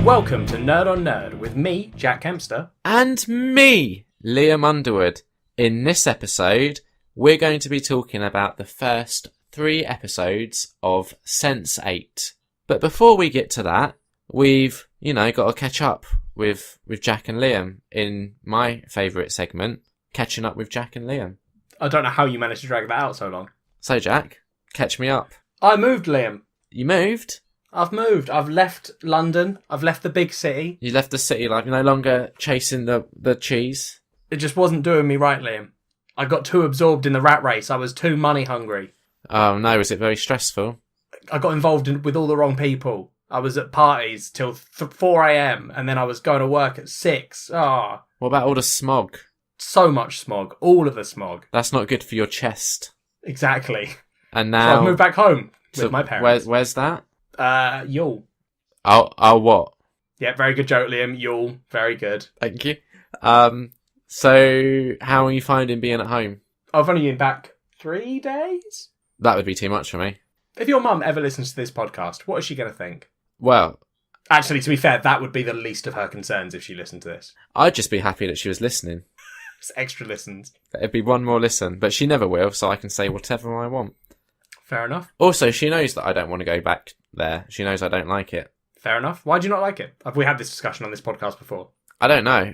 Welcome to Nerd on Nerd with me, Jack Kempster. And me, Liam Underwood. In this episode, we're going to be talking about the first 3 episodes of Sense8. But before we get to that, we've, got to catch up with Jack and Liam in my favourite segment, Catching Up with Jack and Liam. I don't know how you managed to drag that out so long. So, Jack, catch me up. I moved, Liam. You moved? I've moved. I've left London. I've left the big city. You left the city, like, no longer chasing the cheese? It just wasn't doing me right, Liam. I got too absorbed in the rat race. I was too money hungry. Oh, no. Was it very stressful? I got involved with all the wrong people. I was at parties till 4 a.m. and then I was going to work at 6. Ah. What about all the smog? So much smog. All of the smog. That's not good for your chest. Exactly. And now... So I've moved back home with my parents. Where's that? Yule. Oh, what? Yeah, very good joke, Liam. Yule. Very good. Thank you. So how are you finding being at home? I've only been back 3 days. That would be too much for me. If your mum ever listens to this podcast, what is she going to think? Well... Actually, to be fair, that would be the least of her concerns if she listened to this. I'd just be happy that she was listening. It's extra listens. It'd be one more listen, but she never will, so I can say whatever I want. Fair enough. Also, she knows that I don't want to go back there. She knows I don't like it. Fair enough. Why do you not like it? Have we had this discussion on this podcast before? I don't know.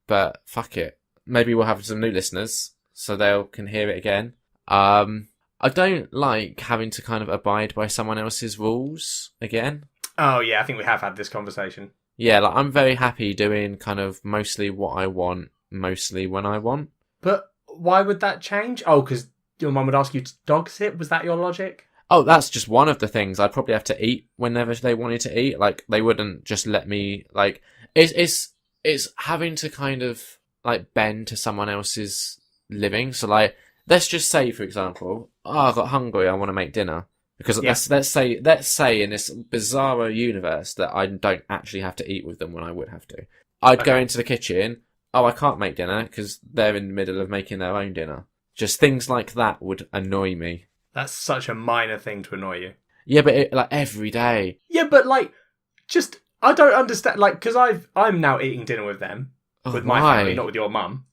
But fuck it. Maybe we'll have some new listeners, so they can hear it again. I don't like having to kind of abide by someone else's rules again. Oh, yeah, I think we have had this conversation. Yeah, like, I'm very happy doing kind of mostly what I want, mostly when I want. But why would that change? Oh, because your mum would ask you to dog sit? Was that your logic? Oh, that's just one of the things. I'd probably have to eat whenever they wanted to eat. Like, they wouldn't just let me, like... It's having to kind of, like, bend to someone else's living. So, like, let's just say, for example, I got hungry, I want to make dinner. Because let's say in this bizarre universe that I don't actually have to eat with them when I would have to. I'd go into the kitchen. Oh, I can't make dinner because they're in the middle of making their own dinner. Just things like that would annoy me. That's such a minor thing to annoy you. Yeah, but like every day. Yeah, but like, just I don't understand. Like, because I'm now eating dinner with them, with my family, not with your mum,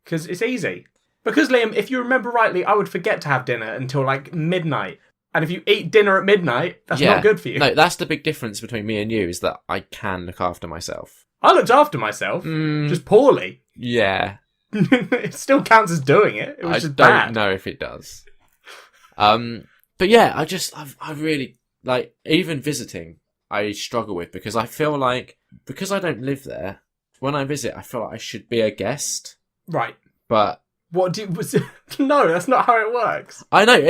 because it's easy. Because Liam, if you remember rightly, I would forget to have dinner until like midnight. And if you eat dinner at midnight, that's not good for you. No, that's the big difference between me and you, is that I can look after myself. I looked after myself, just poorly. Yeah. It still counts as doing it. It was just bad. I don't know if it does. But yeah, I really, like, even visiting, I struggle with, because I feel like, because I don't live there, when I visit, I feel like I should be a guest. Right. But... No, that's not how it works. I know,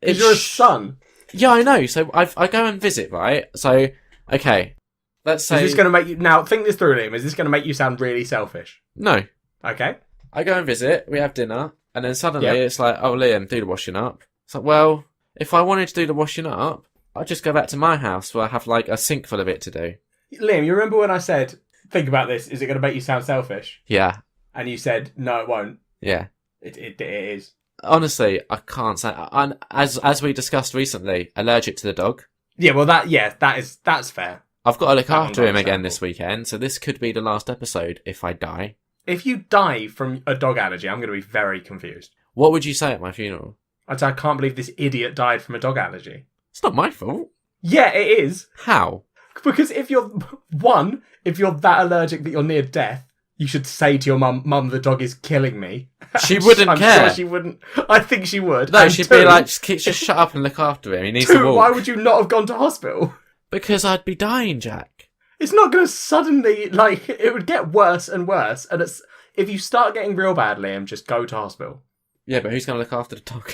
Because you're a son. Yeah, I know. So I go and visit, right? So, okay, let's say... Is this going to make you... Now, think this through, Liam. Is this going to make you sound really selfish? No. Okay. I go and visit, we have dinner, and then suddenly it's like, oh, Liam, do the washing up. It's like, well, if I wanted to do the washing up, I'd just go back to my house where I have, like, a sink full of it to do. Liam, you remember when I said, think about this, is it going to make you sound selfish? Yeah. And you said, no, it won't. Yeah. It is. Honestly, I can't say. As we discussed recently, allergic to the dog. Yeah, well, that's fair. I've got to look after him again this weekend, so this could be the last episode if I die. If you die from a dog allergy, I'm going to be very confused. What would you say at my funeral? I'd say, I can't believe this idiot died from a dog allergy. It's not my fault. Yeah, it is. How? Because if you're that allergic that you're near death, you should say to your mum, the dog is killing me. She wouldn't care. I'm sure she wouldn't. I think she would. No, she'd be like, just shut up and look after him. He needs to walk. Why would you not have gone to hospital? Because I'd be dying, Jack. It's not going to suddenly, like, it would get worse and worse. And if you start getting real bad, Liam, just go to hospital. Yeah, but who's going to look after the dog?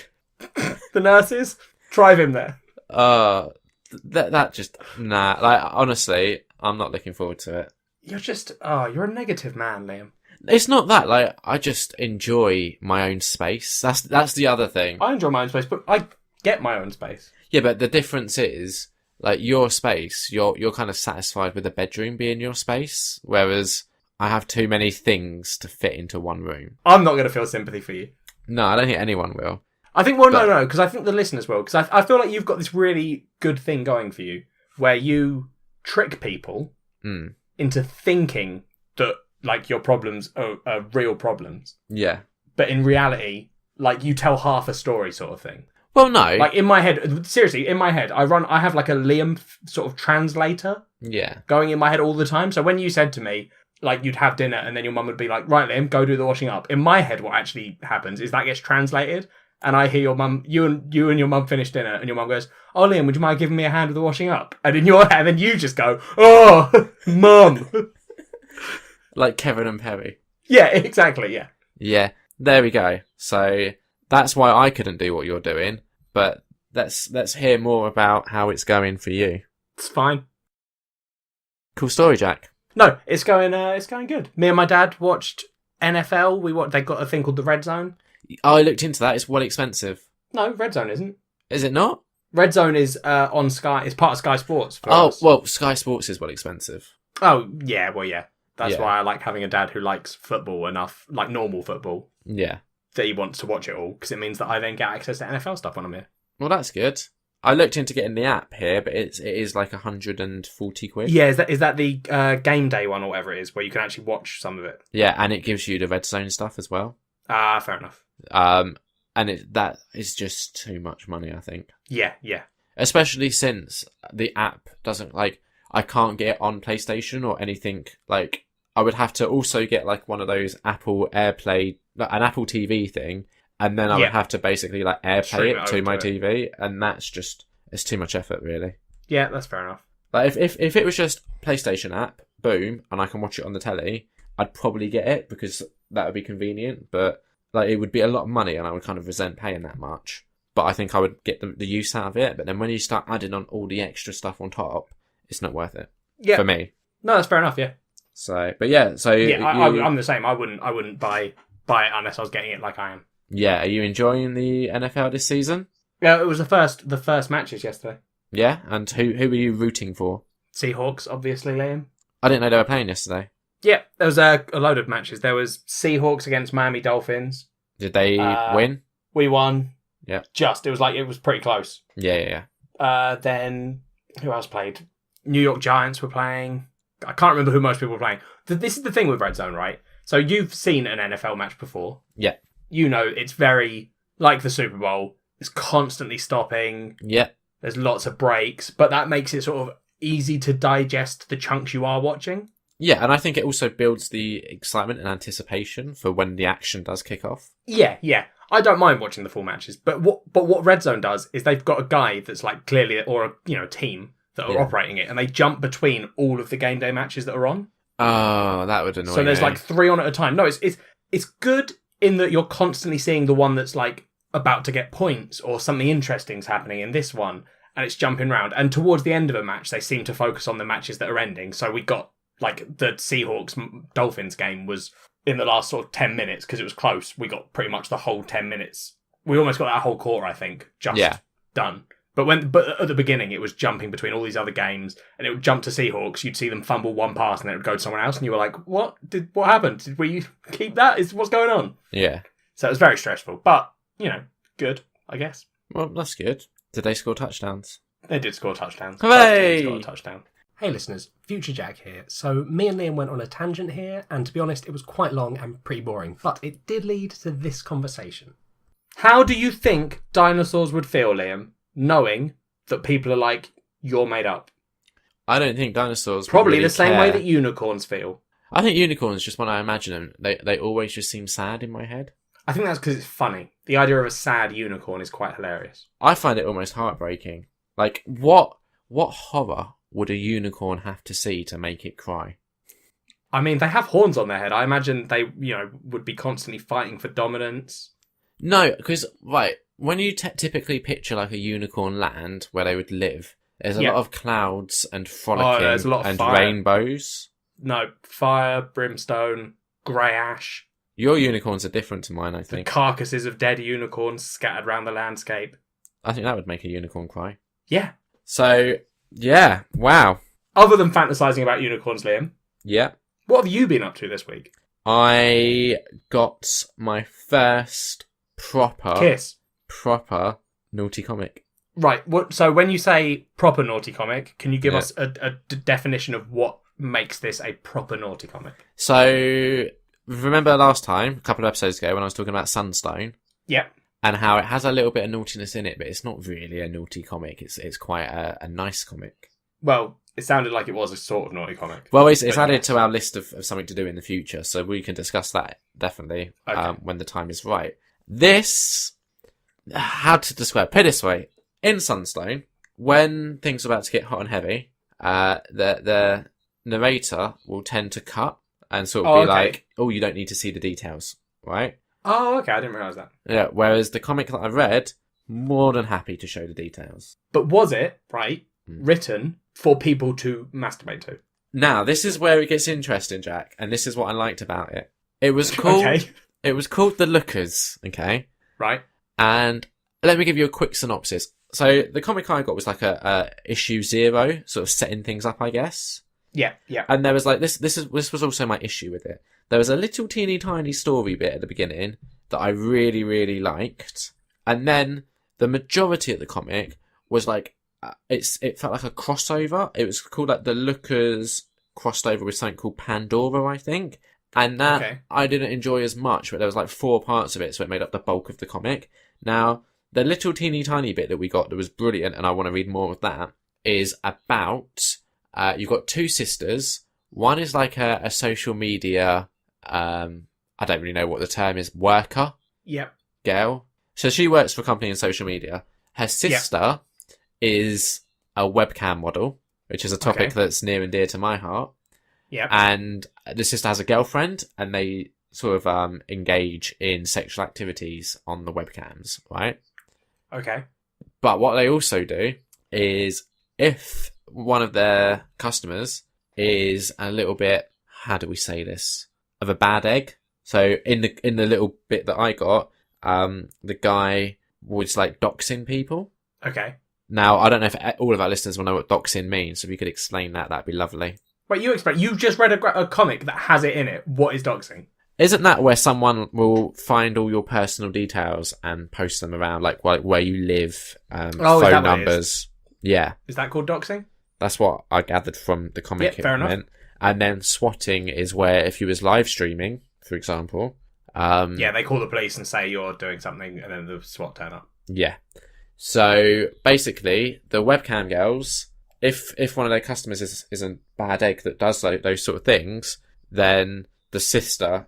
The nurses? Drive him there. That just, nah. Like, honestly, I'm not looking forward to it. You're a negative man, Liam. It's not that, like, I just enjoy my own space. That's the other thing. I enjoy my own space, but I get my own space. Yeah, but the difference is, like, your space, you're kind of satisfied with the bedroom being your space, whereas I have too many things to fit into one room. I'm not going to feel sympathy for you. No, I don't think anyone will. I think, no, because I think the listeners will, because I feel like you've got this really good thing going for you, where you trick people into thinking that, like, your problems are real problems. Yeah. But in reality, like, you tell half a story sort of thing. Well, no. Like, in my head, seriously, in my head, I have like a Liam sort of translator going in my head all the time. So when you said to me, like, you'd have dinner and then your mum would be like, right, Liam, go do the washing up. In my head, what actually happens is that gets translated and I hear your mum, you and your mum finish dinner and your mum goes, oh, Liam, would you mind giving me a hand with the washing up? And in your head, then you just go, oh, mum. Like Kevin and Perry. Yeah, exactly, yeah. Yeah, there we go. So that's why I couldn't do what you're doing. But let's hear more about how it's going for you. It's fine. Cool story, Jack. No, it's going good. Me and my dad watched NFL. They got a thing called the Red Zone. I looked into that. It's well expensive. No, Red Zone isn't. Is it not? Red Zone is on Sky. It's part of Sky Sports. For us. Well, Sky Sports is well expensive. Oh yeah, well yeah. That's why I like having a dad who likes football enough, like normal football. Yeah. That he wants to watch it all, because it means that I then get access to NFL stuff when I'm here. Well, that's good. I looked into getting the app here, but it is like 140 quid. Yeah, is that the game day one or whatever it is, where you can actually watch some of it? Yeah, and it gives you the Red Zone stuff as well. Ah, fair enough. And that is just too much money, I think. Yeah. Especially since the app doesn't, like, I can't get it on PlayStation or anything. Like, I would have to also get like one of those Apple AirPlay, an Apple TV thing, and then I would have to basically like AirPlay it to my TV, and it's too much effort, really. Yeah, that's fair enough. Like if it was just PlayStation app, boom, and I can watch it on the telly, I'd probably get it because that would be convenient. But like it would be a lot of money, and I would kind of resent paying that much. But I think I would get the use out of it. But then when you start adding on all the extra stuff on top, it's not worth it. Yeah, for me. No, that's fair enough. Yeah. So, but yeah, so I'm the same. I wouldn't buy it unless I was getting it like I am. Yeah, are you enjoying the NFL this season? Yeah, it was the first matches yesterday. Yeah, and who were you rooting for? Seahawks, obviously, Liam. I didn't know they were playing yesterday. Yeah, there was a load of matches. There was Seahawks against Miami Dolphins. Did they win? We won. Yeah. It was pretty close. Yeah. Then who else played? New York Giants were playing. I can't remember who most people were playing. This is the thing with Red Zone, right? So you've seen an NFL match before. Yeah. You know it's very like the Super Bowl. It's constantly stopping. Yeah. There's lots of breaks, but that makes it sort of easy to digest the chunks you are watching. Yeah, and I think it also builds the excitement and anticipation for when the action does kick off. Yeah. I don't mind watching the full matches, but what Red Zone does is they've got a guy that's like clearly, or a team that are operating it, and they jump between all of the game day matches that are on. Oh, that would annoy me. So there's like 3 on at a time. No, it's good in that you're constantly seeing the one that's like about to get points or something interesting's happening in this one, and it's jumping around. And towards the end of a match, they seem to focus on the matches that are ending. So we got like the Seahawks Dolphins game was in the last sort of 10 minutes because it was close. We got pretty much the whole 10 minutes. We almost got that whole quarter, I think, just done. But at the beginning, it was jumping between all these other games, and it would jump to Seahawks. You'd see them fumble one pass, and then it would go to someone else, and you were like, "What happened? Did we keep that? What's going on?" Yeah. So it was very stressful, but good, I guess. Well, that's good. Did they score touchdowns? They did score touchdowns. Hooray! Scored a touchdown. Hey listeners, Future Jack here. So me and Liam went on a tangent here, and to be honest, it was quite long and pretty boring, but it did lead to this conversation. How do you think dinosaurs would feel, Liam, knowing that people are like, you're made up? I don't think dinosaurs probably really the same care. way that unicorns feel. I think unicorns, just when I imagine them, they always just seem sad in my head. I think that's because it's funny. The idea of a sad unicorn is quite hilarious. I find it almost heartbreaking. Like, what horror would a unicorn have to see to make it cry? I mean, they have horns on their head. I imagine they, would be constantly fighting for dominance. No, because, when you typically picture like a unicorn land where they would live, there's a lot of clouds and frolicking there's a lot of and fire. rainbows. No, fire, brimstone, grey ash. Your unicorns are different to mine, I think. The carcasses of dead unicorns scattered around the landscape. I think that would make a unicorn cry. Yeah. So, yeah, wow. Other than fantasising about unicorns, Liam. Yeah. What have you been up to this week? I got my first proper Kiss. naughty comic. Right. So when you say proper naughty comic, can you give us a definition of what makes this a proper naughty comic? So remember last time, a couple of episodes ago, when I was talking about Sunstone? Yeah. And how it has a little bit of naughtiness in it, but it's not really a naughty comic. It's quite a nice comic. Well, it sounded like it was a sort of naughty comic. Well, it's added to our list of something to do in the future, so we can discuss that definitely when the time is right. This, how to describe? Put it this way: in Sunstone, when things are about to get hot and heavy, the narrator will tend to cut and sort of be like, "Oh, you don't need to see the details," right? Oh, okay. I didn't realise that. Yeah. Whereas the comic that I read, more than happy to show the details. But was it written for people to masturbate to? Now, this is where it gets interesting, Jack, and this is what I liked about it. It was called. It was called The Lookers. Okay. Right. And let me give you a quick synopsis. So the comic I got was like a issue 0, sort of setting things up, I guess. Yeah, yeah. And there was like this was also my issue with it. There was a little teeny tiny story bit at the beginning that I really, really liked. And then the majority of the comic was like, it felt like a crossover. It was called like The Lookers crossed over with something called Pandora, I think. And that I didn't enjoy as much, but there was like 4 parts of it, so it made up the bulk of the comic. Now, the little teeny tiny bit that we got that was brilliant, and I want to read more of that, is about, you've got 2 sisters. One is like a social media, I don't really know what the term is, worker? Yep. Girl. So she works for a company in social media. Her sister is a webcam model, which is a topic that's near and dear to my heart. Yeah. And the sister has a girlfriend, and they sort of engage in sexual activities on the webcams, right? Okay. But what they also do is, if one of their customers is a little bit, how do we say this, of a bad egg. So in the little bit that I got, the guy was like doxing people. Okay. Now, I don't know if all of our listeners will know what doxing means, so if you could explain that, that'd be lovely. Wait, you just read a comic that has it in it. What is doxing? Isn't that where someone will find all your personal details and post them around, like where you live, phone numbers? Yeah. Is that called doxing? That's what I gathered from the comic. Yeah, fair enough. And then swatting is where, if you was live streaming, for example... they call the police and say you're doing something, and then the SWAT turn up. Yeah. So, basically, the webcam girls, if one of their customers is a bad egg that does those sort of things, then the sister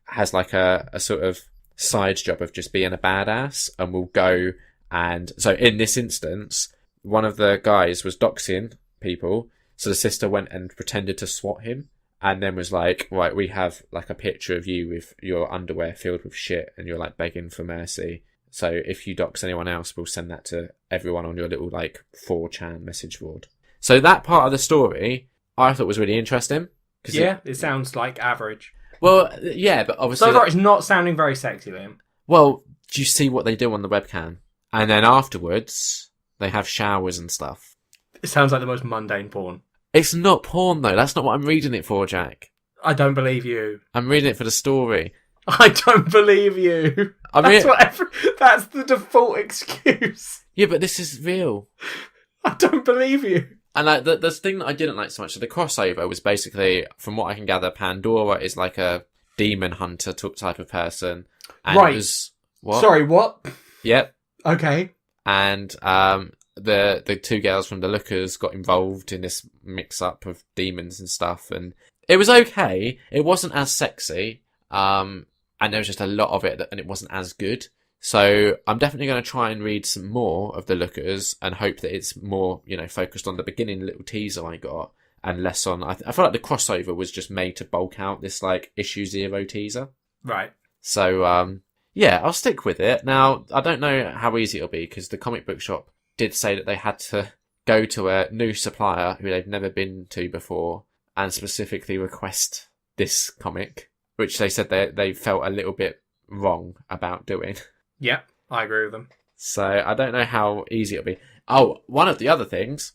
has like a sort of side job of just being a badass, and will go and... So, in this instance, one of the guys was doxing people, so the sister went and pretended to swat him, and then was like, right, we have like a picture of you with your underwear filled with shit, and you're like begging for mercy. So if you dox anyone else, we'll send that to everyone on your little like 4chan message board. So that part of the story I thought was really interesting. Yeah, it sounds like average. Well, yeah, but obviously... So far it's not sounding very sexy, Liam. Well, do you see what they do on the webcam? And then afterwards, they have showers and stuff. It sounds like the most mundane porn. It's not porn, though. That's not what I'm reading it for, Jack. I don't believe you. I'm reading it for the story. I don't believe you. That's the default excuse. Yeah, but this is real. I don't believe you. And like the thing that I didn't like so much, so the crossover was basically, from what I can gather, Pandora is like a demon hunter type of person. And right. It was, what? Sorry, what? Yep. Okay. And the 2 girls from The Lookers got involved in this mix-up of demons and stuff, and it was okay. It wasn't as sexy, and there was just a lot of it, and it wasn't as good. So I'm definitely going to try and read some more of The Lookers, and hope that it's more, focused on the beginning little teaser I got, and less on... I feel like the crossover was just made to bulk out this, like, issue 0 teaser. Right. So, yeah, I'll stick with it. Now, I don't know how easy it'll be, because the comic book shop did say that they had to go to a new supplier who they've never been to before and specifically request this comic, which they said they felt a little bit wrong about doing. Yeah, I agree with them. So I don't know how easy it'll be. Oh, one of the other things,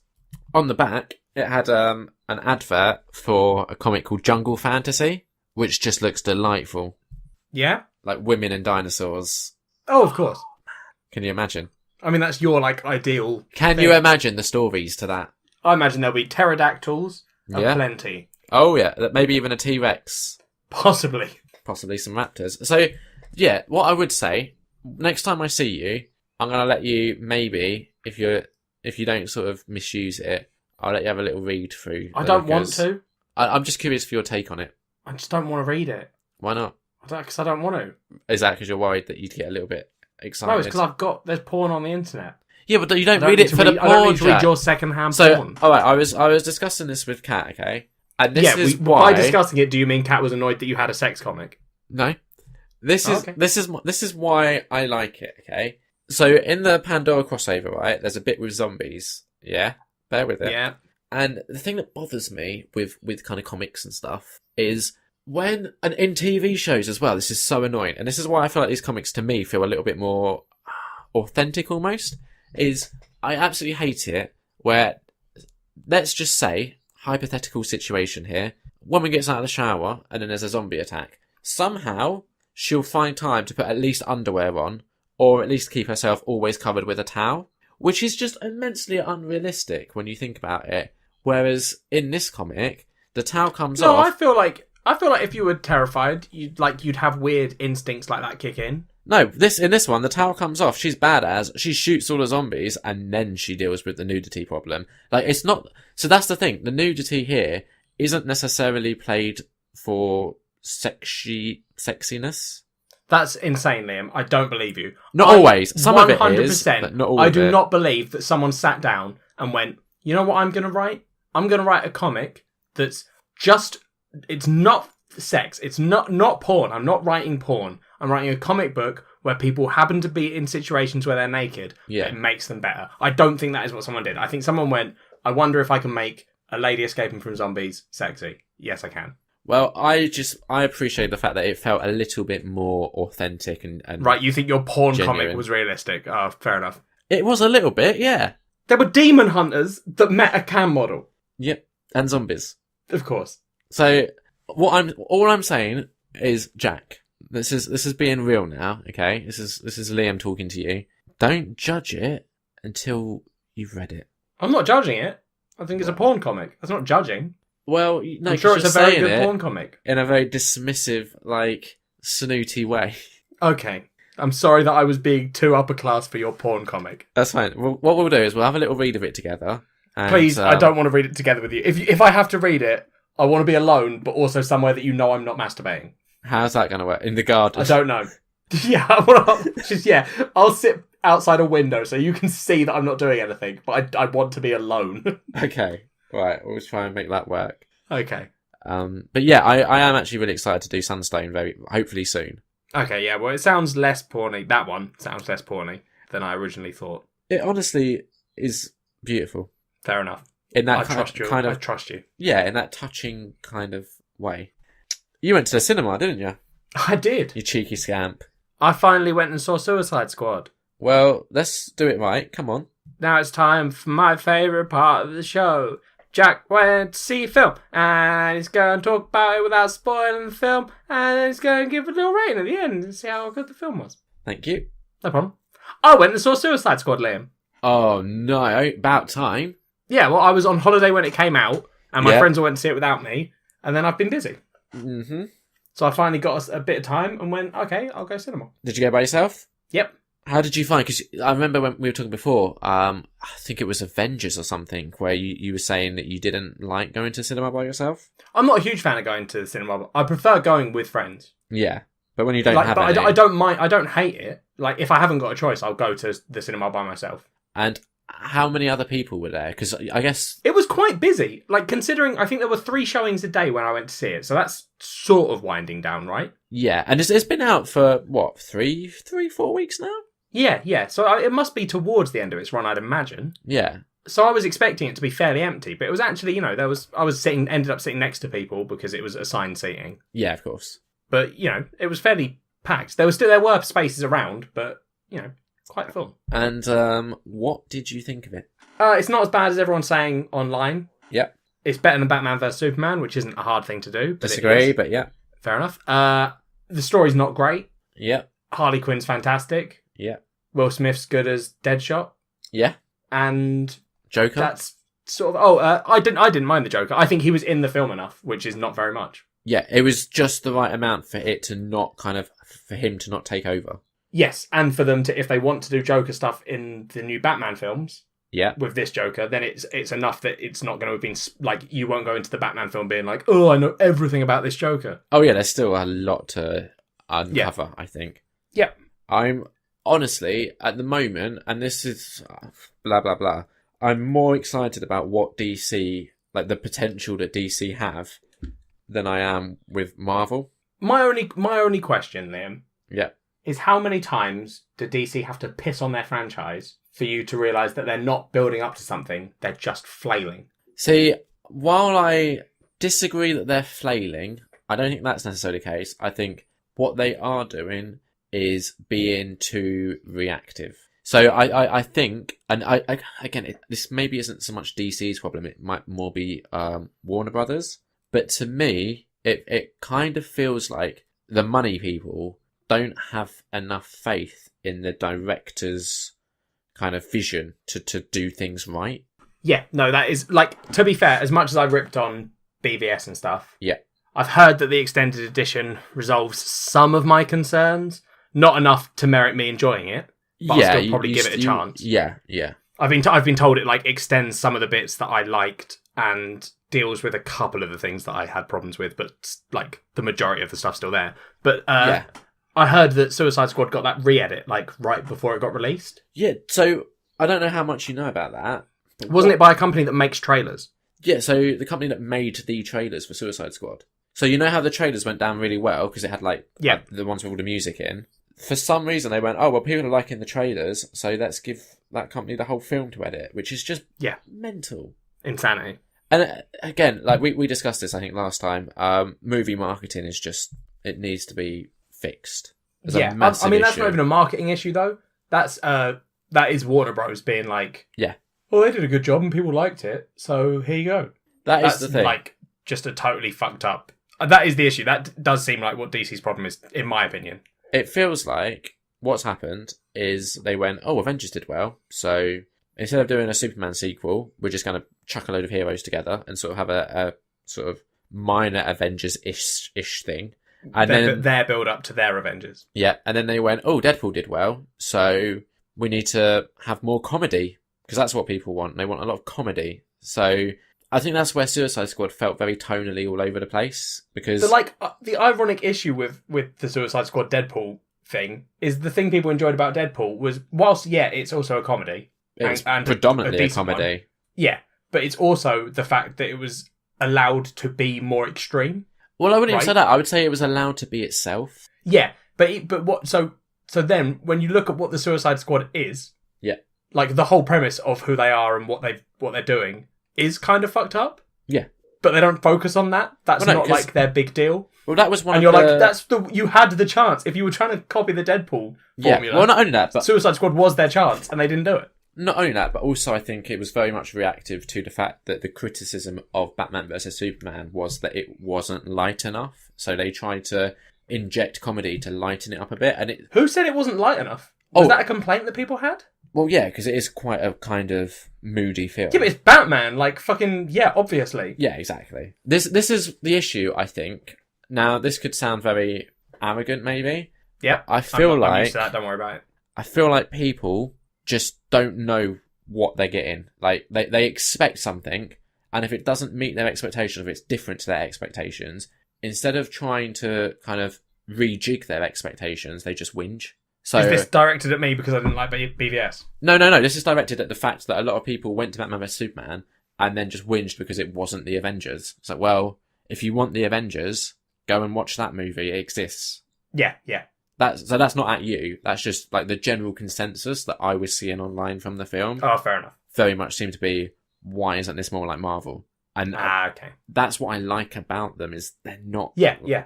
on the back, it had an advert for a comic called Jungle Fantasy, which just looks delightful. Yeah? Like women and dinosaurs. Oh, of course. Can you imagine? I mean, that's your, like, ideal Can thing. you imagine the stories to that? I imagine there'll be pterodactyls and plenty. Oh, yeah. Maybe even a T-Rex. Possibly some raptors. So, yeah, what I would say, next time I see you, I'm going to let you, maybe, if you don't sort of misuse it, I'll let you have a little read through. I don't want to. I'm just curious for your take on it. I just don't want to read it. Why not? Because I don't want to. Is that because you're worried that you'd get a little bit excited? No, it's because there's porn on the internet. Yeah, but you don't read it for the porn. I don't need to read your second-hand porn. All right, I was discussing this with Kat, okay? And this is why. By discussing it, do you mean Kat was annoyed that you had a sex comic? No. This is why I like it, okay? So in the Pandora crossover, right, there's a bit with zombies. Yeah? Bear with it. Yeah. And the thing that bothers me with kind of comics and stuff is and in TV shows as well, this is so annoying. And this is why I feel like these comics to me feel a little bit more authentic almost, is I absolutely hate it where, let's just say, hypothetical situation here, woman gets out of the shower and then there's a zombie attack. Somehow she'll find time to put at least underwear on, or at least keep herself always covered with a towel, which is just immensely unrealistic when you think about it. Whereas in this comic, the towel comes off. No, I feel like if you were terrified, you'd have weird instincts like that kick in. No, in this one, the towel comes off. She's badass. She shoots all the zombies, and then she deals with the nudity problem. Like, it's not. So that's the thing. The nudity here isn't necessarily played for sexiness. That's insane, Liam. I don't believe you. Not always. Some of it is, but not all of it. I do not believe that someone sat down and went, you know what I'm going to write? I'm going to write a comic that's just, it's not sex. It's not porn. I'm not writing porn. I'm writing a comic book where people happen to be in situations where they're naked. Yeah. It makes them better. I don't think that is what someone did. I think someone went, I wonder if I can make a lady escaping from zombies sexy. Yes, I can. Well, I appreciate the fact that it felt a little bit more authentic and right, you think your porn genuine. Comic was realistic. Oh, fair enough. It was a little bit, yeah. There were demon hunters that met a cam model. Yep, and zombies. Of course. So all I'm saying is, Jack, this is being real now, okay? This is Liam talking to you. Don't judge it until you've read it. I'm not judging it. I think it's a porn comic. That's not judging. Well, no, I'm sure it's a very good porn comic. In a very dismissive, like, snooty way. Okay. I'm sorry that I was being too upper class for your porn comic. That's fine. Well, what we'll do is we'll have a little read of it together. And, please, I don't want to read it together with you. If I have to read it, I want to be alone, but also somewhere that you know I'm not masturbating. How's that going to work? In the garden? I don't know. I'll sit outside a window so you can see that I'm not doing anything, but I want to be alone. Okay. Right, we'll try and make that work. Okay. But yeah, I am actually really excited to do Sunstone hopefully soon. Okay, yeah, well, it sounds less porny. That one sounds less porny than I originally thought. It honestly is beautiful. Fair enough. In that I trust you. Yeah, in that touching kind of way. You went to the cinema, didn't you? I did. You cheeky scamp. I finally went and saw Suicide Squad. Well, let's do it right. Come on. Now it's time for my favourite part of the show. Jack went to see a film, and he's going to talk about it without spoiling the film, and he's going to give a little rating at the end and see how good the film was. Thank you. No problem. I went and saw Suicide Squad, Liam. Oh, no. About time. Yeah, well, I was on holiday when it came out, and my friends all went to see it without me, and then I've been busy. Mm-hmm. So I finally got a bit of time and went, okay, I'll go cinema. Did you go by yourself? Yep. How did you find? Because I remember when we were talking before, I think it was Avengers or something, where you were saying that you didn't like going to cinema by yourself. I'm not a huge fan of going to the cinema. I prefer going with friends. Yeah, but when you don't have any... I don't mind. I don't hate it. Like, if I haven't got a choice, I'll go to the cinema by myself. And how many other people were there? Because I guess... It was quite busy. Like, considering I think there were 3 showings a day when I went to see it. So that's sort of winding down, right? Yeah, and it's been out for, what, 4 weeks now? Yeah. So it must be towards the end of its run, I'd imagine. Yeah. So I was expecting it to be fairly empty, but it was actually, I ended up sitting next to people because it was assigned seating. Yeah, of course. But, it was fairly packed. There were spaces around, but, quite full. And what did you think of it? It's not as bad as everyone's saying online. Yep. It's better than Batman vs Superman, which isn't a hard thing to do. Disagree, but yeah. Fair enough. The story's not great. Yep. Harley Quinn's fantastic. Yeah. Will Smith's good as Deadshot. Yeah. And Joker. That's sort of. I didn't mind the Joker. I think he was in the film enough, which is not very much. Yeah, it was just the right amount for him to not take over. Yes, and for them to, if they want to do Joker stuff in the new Batman films, with this Joker, then it's enough that it's not going to have been like, you won't go into the Batman film being like, oh, I know everything about this Joker. Oh yeah, there's still a lot to uncover. I think. Yeah, I'm honestly at the moment, and this is blah blah blah. I'm more excited about what DC, like the potential that DC have, than I am with Marvel. My only question, Liam, is how many times do DC have to piss on their franchise for you to realise that they're not building up to something, they're just flailing? See, while I disagree that they're flailing, I don't think that's necessarily the case. I think what they are doing is being too reactive. So I think, and again, this maybe isn't so much DC's problem, it might more be Warner Brothers. But to me, it kind of feels like the money people don't have enough faith in the director's kind of vision to do things right. Yeah, no, that is, like, to be fair, as much as I ripped on BVS and stuff, yeah, I've heard that the extended edition resolves some of my concerns, not enough to merit me enjoying it, but I'll still probably give it a chance. Yeah. I've been told it, like, extends some of the bits that I liked and deals with a couple of the things that I had problems with, but like the majority of the stuff's still there. But I heard that Suicide Squad got that re-edit like right before it got released. Yeah, so I don't know how much you know about that. Wasn't it by a company that makes trailers? Yeah, so the company that made the trailers for Suicide Squad. So you know how the trailers went down really well because it had like the ones with all the music in. For some reason they went, oh well, people are liking the trailers, so let's give that company the whole film to edit, which is just mental. Insanity. And again, like we discussed this, I think, last time. Movie marketing is just, it needs to be fixed. There's a massive I mean, that's issue. not even a marketing issue though. That is Warner Bros. Being like, well, they did a good job and people liked it, so here you go. That's the thing. Like just a totally fucked up. That is the issue. That does seem like what DC's problem is, in my opinion. It feels like what's happened is they went, oh, Avengers did well, so instead of doing a Superman sequel, we're just going to chuck a load of heroes together and sort of have a sort of minor Avengers-ish thing. And then their build up to their Avengers. Yeah, and then they went, oh, Deadpool did well, so we need to have more comedy, because that's what people want. They want a lot of comedy. So I think that's where Suicide Squad felt very tonally all over the place, because... the ironic issue with the Suicide Squad Deadpool thing is the thing people enjoyed about Deadpool was, whilst, it's also a comedy... It's predominantly a comedy. One. Yeah, but it's also the fact that it was allowed to be more extreme. Well, I wouldn't even say that. I would say it was allowed to be itself. Yeah, but what? So then, when you look at what the Suicide Squad is, like the whole premise of who they are and what they're doing is kind of fucked up. Yeah, but they don't focus on that. That's not like their big deal. Well, that was one. And you're like, you had the chance if you were trying to copy the Deadpool formula. Well, not only that, but Suicide Squad was their chance, and they didn't do it. Not only that, but also I think it was very much reactive to the fact that the criticism of Batman vs Superman was that it wasn't light enough. So they tried to inject comedy to lighten it up a bit. And who said it wasn't light enough? Was that a complaint that people had? Well, yeah, because it is quite a kind of moody film. Yeah, but it's Batman, like fucking obviously. Yeah, exactly. This is the issue, I think. Now, this could sound very arrogant, maybe. Yeah, I feel I'm used to that. Don't worry about it. I feel like people just don't know what they're getting. Like, they expect something, and if it doesn't meet their expectations, if it's different to their expectations, instead of trying to kind of rejig their expectations, they just whinge. So, is this directed at me because I didn't like BVS? No. This is directed at the fact that a lot of people went to Batman vs Superman and then just whinged because it wasn't the Avengers. It's like, well, if you want the Avengers, go and watch that movie. It exists. Yeah. So that's not at you. That's just like the general consensus that I was seeing online from the film. Oh, fair enough. Very much seemed to be, why isn't this more like Marvel? And okay. That's what I like about them, is they're not. Yeah.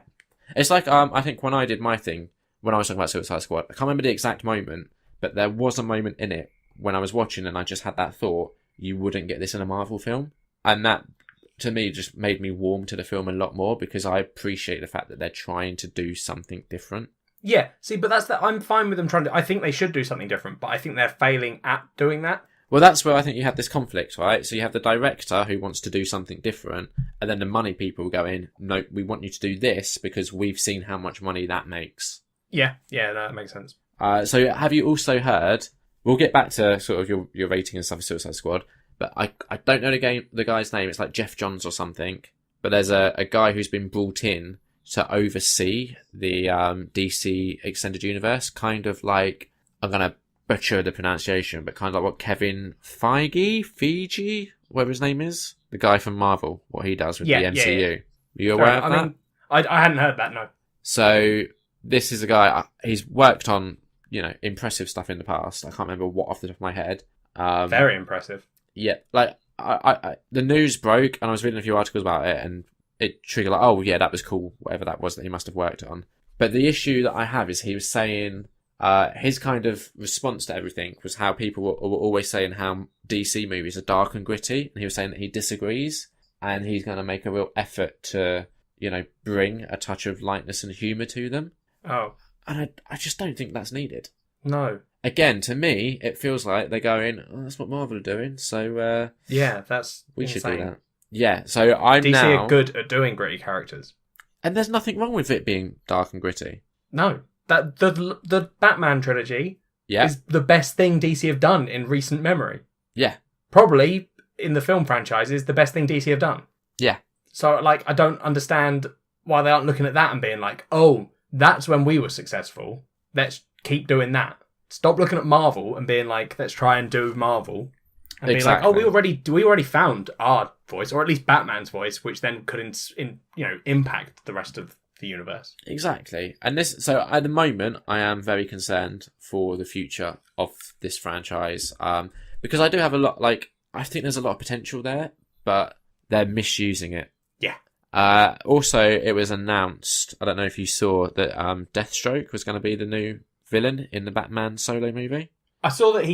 It's like I think when I did my thing, when I was talking about Suicide Squad, I can't remember the exact moment, but there was a moment in it when I was watching and I just had that thought, you wouldn't get this in a Marvel film. And that, to me, just made me warm to the film a lot more, because I appreciate the fact that they're trying to do something different. Yeah, see, but I'm fine with them trying to... I think they should do something different, but I think they're failing at doing that. Well, that's where I think you have this conflict, right? So you have the director who wants to do something different, and then the money people go in, no, we want you to do this because we've seen how much money that makes. Yeah, that makes sense. So have you also heard... We'll get back to sort of your rating and stuff for Suicide Squad, but I don't know the guy's name. It's like Jeff Johns or something. But there's a guy who's been brought in to oversee the DC Extended Universe, kind of like, I'm going to butcher the pronunciation, but kind of like what Kevin Feige, whatever his name is, the guy from Marvel, what he does with the MCU. Yeah. Are you aware of that? Mean, I hadn't heard that, no. So this is a guy, he's worked on, impressive stuff in the past. I can't remember what off the top of my head. Very impressive. Yeah, like I the news broke and I was reading a few articles about it and it triggered like, oh yeah, that was cool, whatever that was that he must have worked on. But the issue that I have is he was saying his kind of response to everything was how people were always saying how DC movies are dark and gritty, and he was saying that he disagrees and he's going to make a real effort to, bring a touch of lightness and humour to them. Oh. And I just don't think that's needed. No. Again, to me, it feels like they're going, oh, that's what Marvel are doing, so... yeah, that's we insane. should do that. Yeah, so DC are good at doing gritty characters. And there's nothing wrong with it being dark and gritty. No. That the Batman trilogy is the best thing DC have done in recent memory. Yeah. Probably, in the film franchises, the best thing DC have done. Yeah. So, I don't understand why they aren't looking at that and being like, oh, that's when we were successful. Let's keep doing that. Stop looking at Marvel and being like, let's try and do Marvel. And being like, oh, we already found our voice, or at least Batman's voice, which then could impact the rest of the universe. Exactly. And so at the moment, I am very concerned for the future of this franchise. Because I do have a lot, I think there's a lot of potential there, but they're misusing it. Yeah. Also, it was announced, I don't know if you saw, that Deathstroke was going to be the new villain in the Batman solo movie. I saw that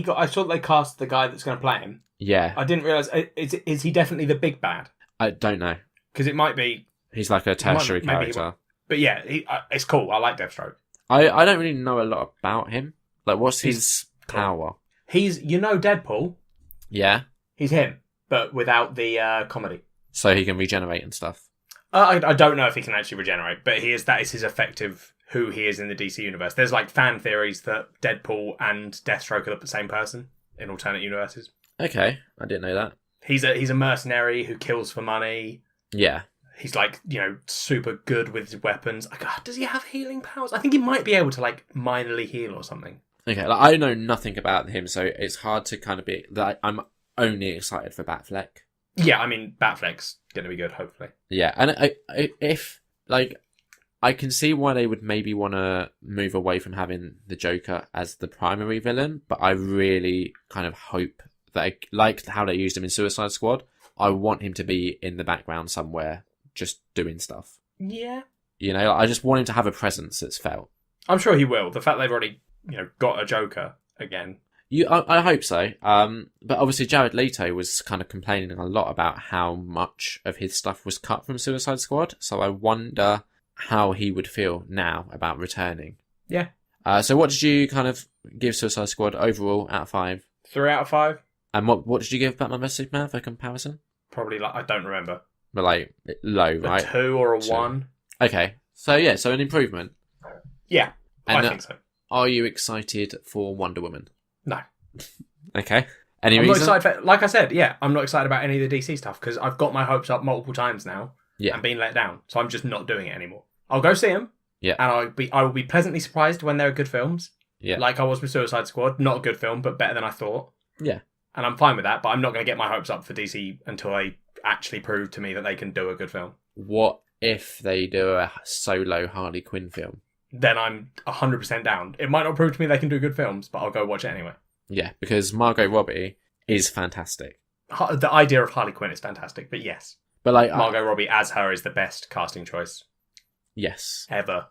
they cast the guy that's going to play him. Yeah. I didn't realise, is he definitely the big bad? I don't know. Because it might be... He's like a tertiary character. But yeah, it's cool. I like Deathstroke. I don't really know a lot about him. What's his power? He's, Deadpool? Yeah. He's him, but without the comedy. So he can regenerate and stuff? I don't know if he can actually regenerate, but that is his effective who he is in the DC universe. There's fan theories that Deadpool and Deathstroke are the same person in alternate universes. Okay, I didn't know that. He's a mercenary who kills for money. Yeah. He's super good with his weapons. Does he have healing powers? I think he might be able to minorly heal or something. Okay, I know nothing about him, so it's hard to kind of be that I'm only excited for Batfleck. Yeah, I mean Batfleck's gonna be good, hopefully. Yeah, and I can see why they would maybe want to move away from having the Joker as the primary villain, but I really kind of hope that, like how they used him in Suicide Squad, I want him to be in the background somewhere, just doing stuff. Yeah. I just want him to have a presence that's felt. I'm sure he will. The fact they've already, got a Joker again. I hope so. But obviously Jared Leto was kind of complaining a lot about how much of his stuff was cut from Suicide Squad, so I wonder how he would feel now about returning. Yeah. So what did you kind of give Suicide Squad overall out of 5? 3 out of 5. And what did you give Batman vs Superman for comparison? Probably I don't remember. But low, right? A 2 or a 1. Okay. So yeah, so an improvement. Yeah, I think so. Are you excited for Wonder Woman? No. Okay. Any I'm reason? not excited like I said, I'm not excited about any of the DC stuff because I've got my hopes up multiple times now and been let down. So I'm just not doing it anymore. I'll go see them. Yeah. And I will be pleasantly surprised when they're good films. Yeah. Like I was with Suicide Squad. Not a good film, but better than I thought. Yeah. And I'm fine with that, but I'm not going to get my hopes up for DC until they actually prove to me that they can do a good film. What if they do a solo Harley Quinn film? Then I'm 100% down. It might not prove to me they can do good films, but I'll go watch it anyway. Yeah, because Margot Robbie is fantastic. The idea of Harley Quinn is fantastic, but yes. But Margot Robbie as her is the best casting choice. Yes. Ever.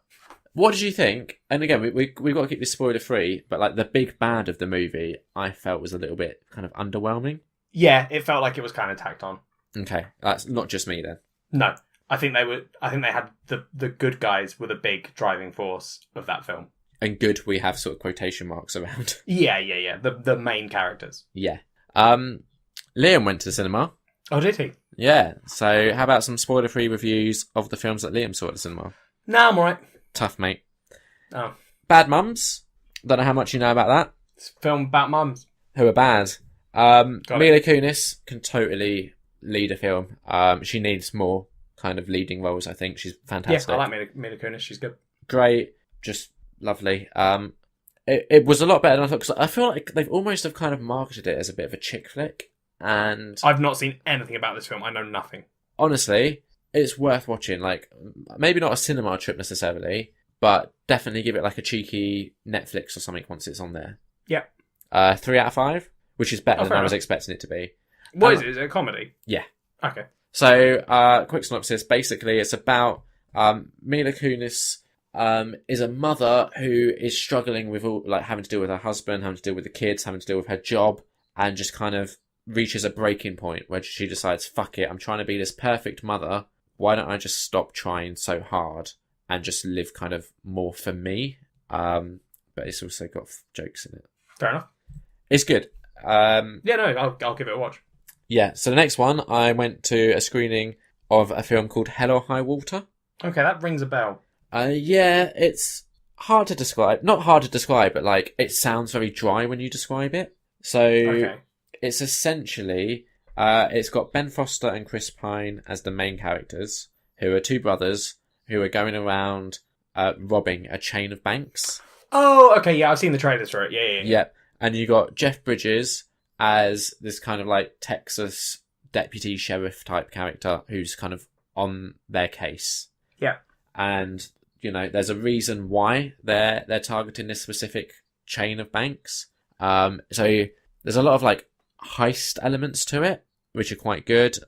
What did you think? And again, we've got to keep this spoiler free, but the big bad of the movie, I felt was a little bit kind of underwhelming. Yeah, it felt like it was kind of tacked on. Okay, that's not just me then. No. I think they had the good guys were the big driving force of that film. And good, we have sort of quotation marks around. Yeah. The main characters. Yeah. Liam went to the cinema. Oh, did he? Yeah. So how about some spoiler-free reviews of the films that Liam saw at the cinema? Nah, I'm alright. Tough, mate. Oh. Bad Mums. Don't know how much you know about that. It's a film about mums. Who are bad. Mila Kunis can totally lead a film. She needs more kind of leading roles, I think. She's fantastic. Yeah, I like Mila Kunis. She's good. Great. Just lovely. It was a lot better than I thought, because I feel like they've almost have kind of marketed it as a bit of a chick flick. And I've not seen anything about this film. I know nothing. Honestly, it's worth watching. Like, maybe not a cinema trip necessarily, but definitely give it like a cheeky Netflix or something once it's on there. Yeah. 3 out of 5, which is better than I was expecting it to be. What is it? Is it a comedy? Yeah. Okay. So, quick synopsis. Basically, it's about Mila Kunis is a mother who is struggling with all, like, having to deal with her husband, having to deal with the kids, having to deal with her job, and just kind of reaches a breaking point where she decides, fuck it, I'm trying to be this perfect mother. Why don't I just stop trying so hard and just live kind of more for me? But it's also got jokes in it. Fair enough. It's good. I'll give it a watch. Yeah, so the next one, I went to a screening of a film called Hell or High Water. Okay, that rings a bell. Yeah, it's hard to describe. Not hard to describe, but like it sounds very dry when you describe it. So It's essentially, it's got Ben Foster and Chris Pine as the main characters, who are two brothers who are going around robbing a chain of banks. Oh, okay, yeah, I've seen the trailers for it. Yeah. Yep, and you got Jeff Bridges as this kind of like Texas deputy sheriff type character who's kind of on their case. Yeah. And, you know, there's a reason why they're targeting this specific chain of banks. So there's a lot of like heist elements to it, which are quite good.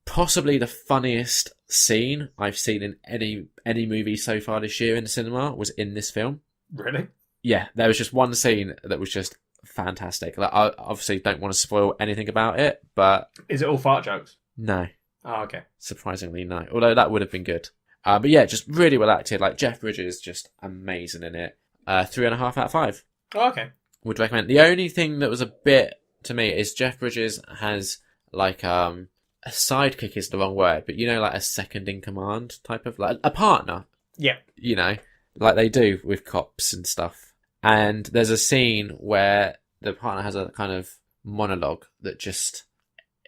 Possibly the funniest scene I've seen in any movie so far this year in the cinema was in this film. Really? Yeah, there was just one scene that was just fantastic. Like, I obviously don't want to spoil anything about it, but is it all fart jokes? No. Oh, okay. Surprisingly, no. Although that would have been good. But yeah, just really well acted. Like, Jeff Bridges just amazing in it. 3.5 out of 5. Oh, okay. Would recommend. The only thing that was a bit to me is Jeff Bridges has like a sidekick is the wrong word, but you know, like a second in command type of, like a partner. Yeah. You know, like they do with cops and stuff. And there's a scene where the partner has a kind of monologue that just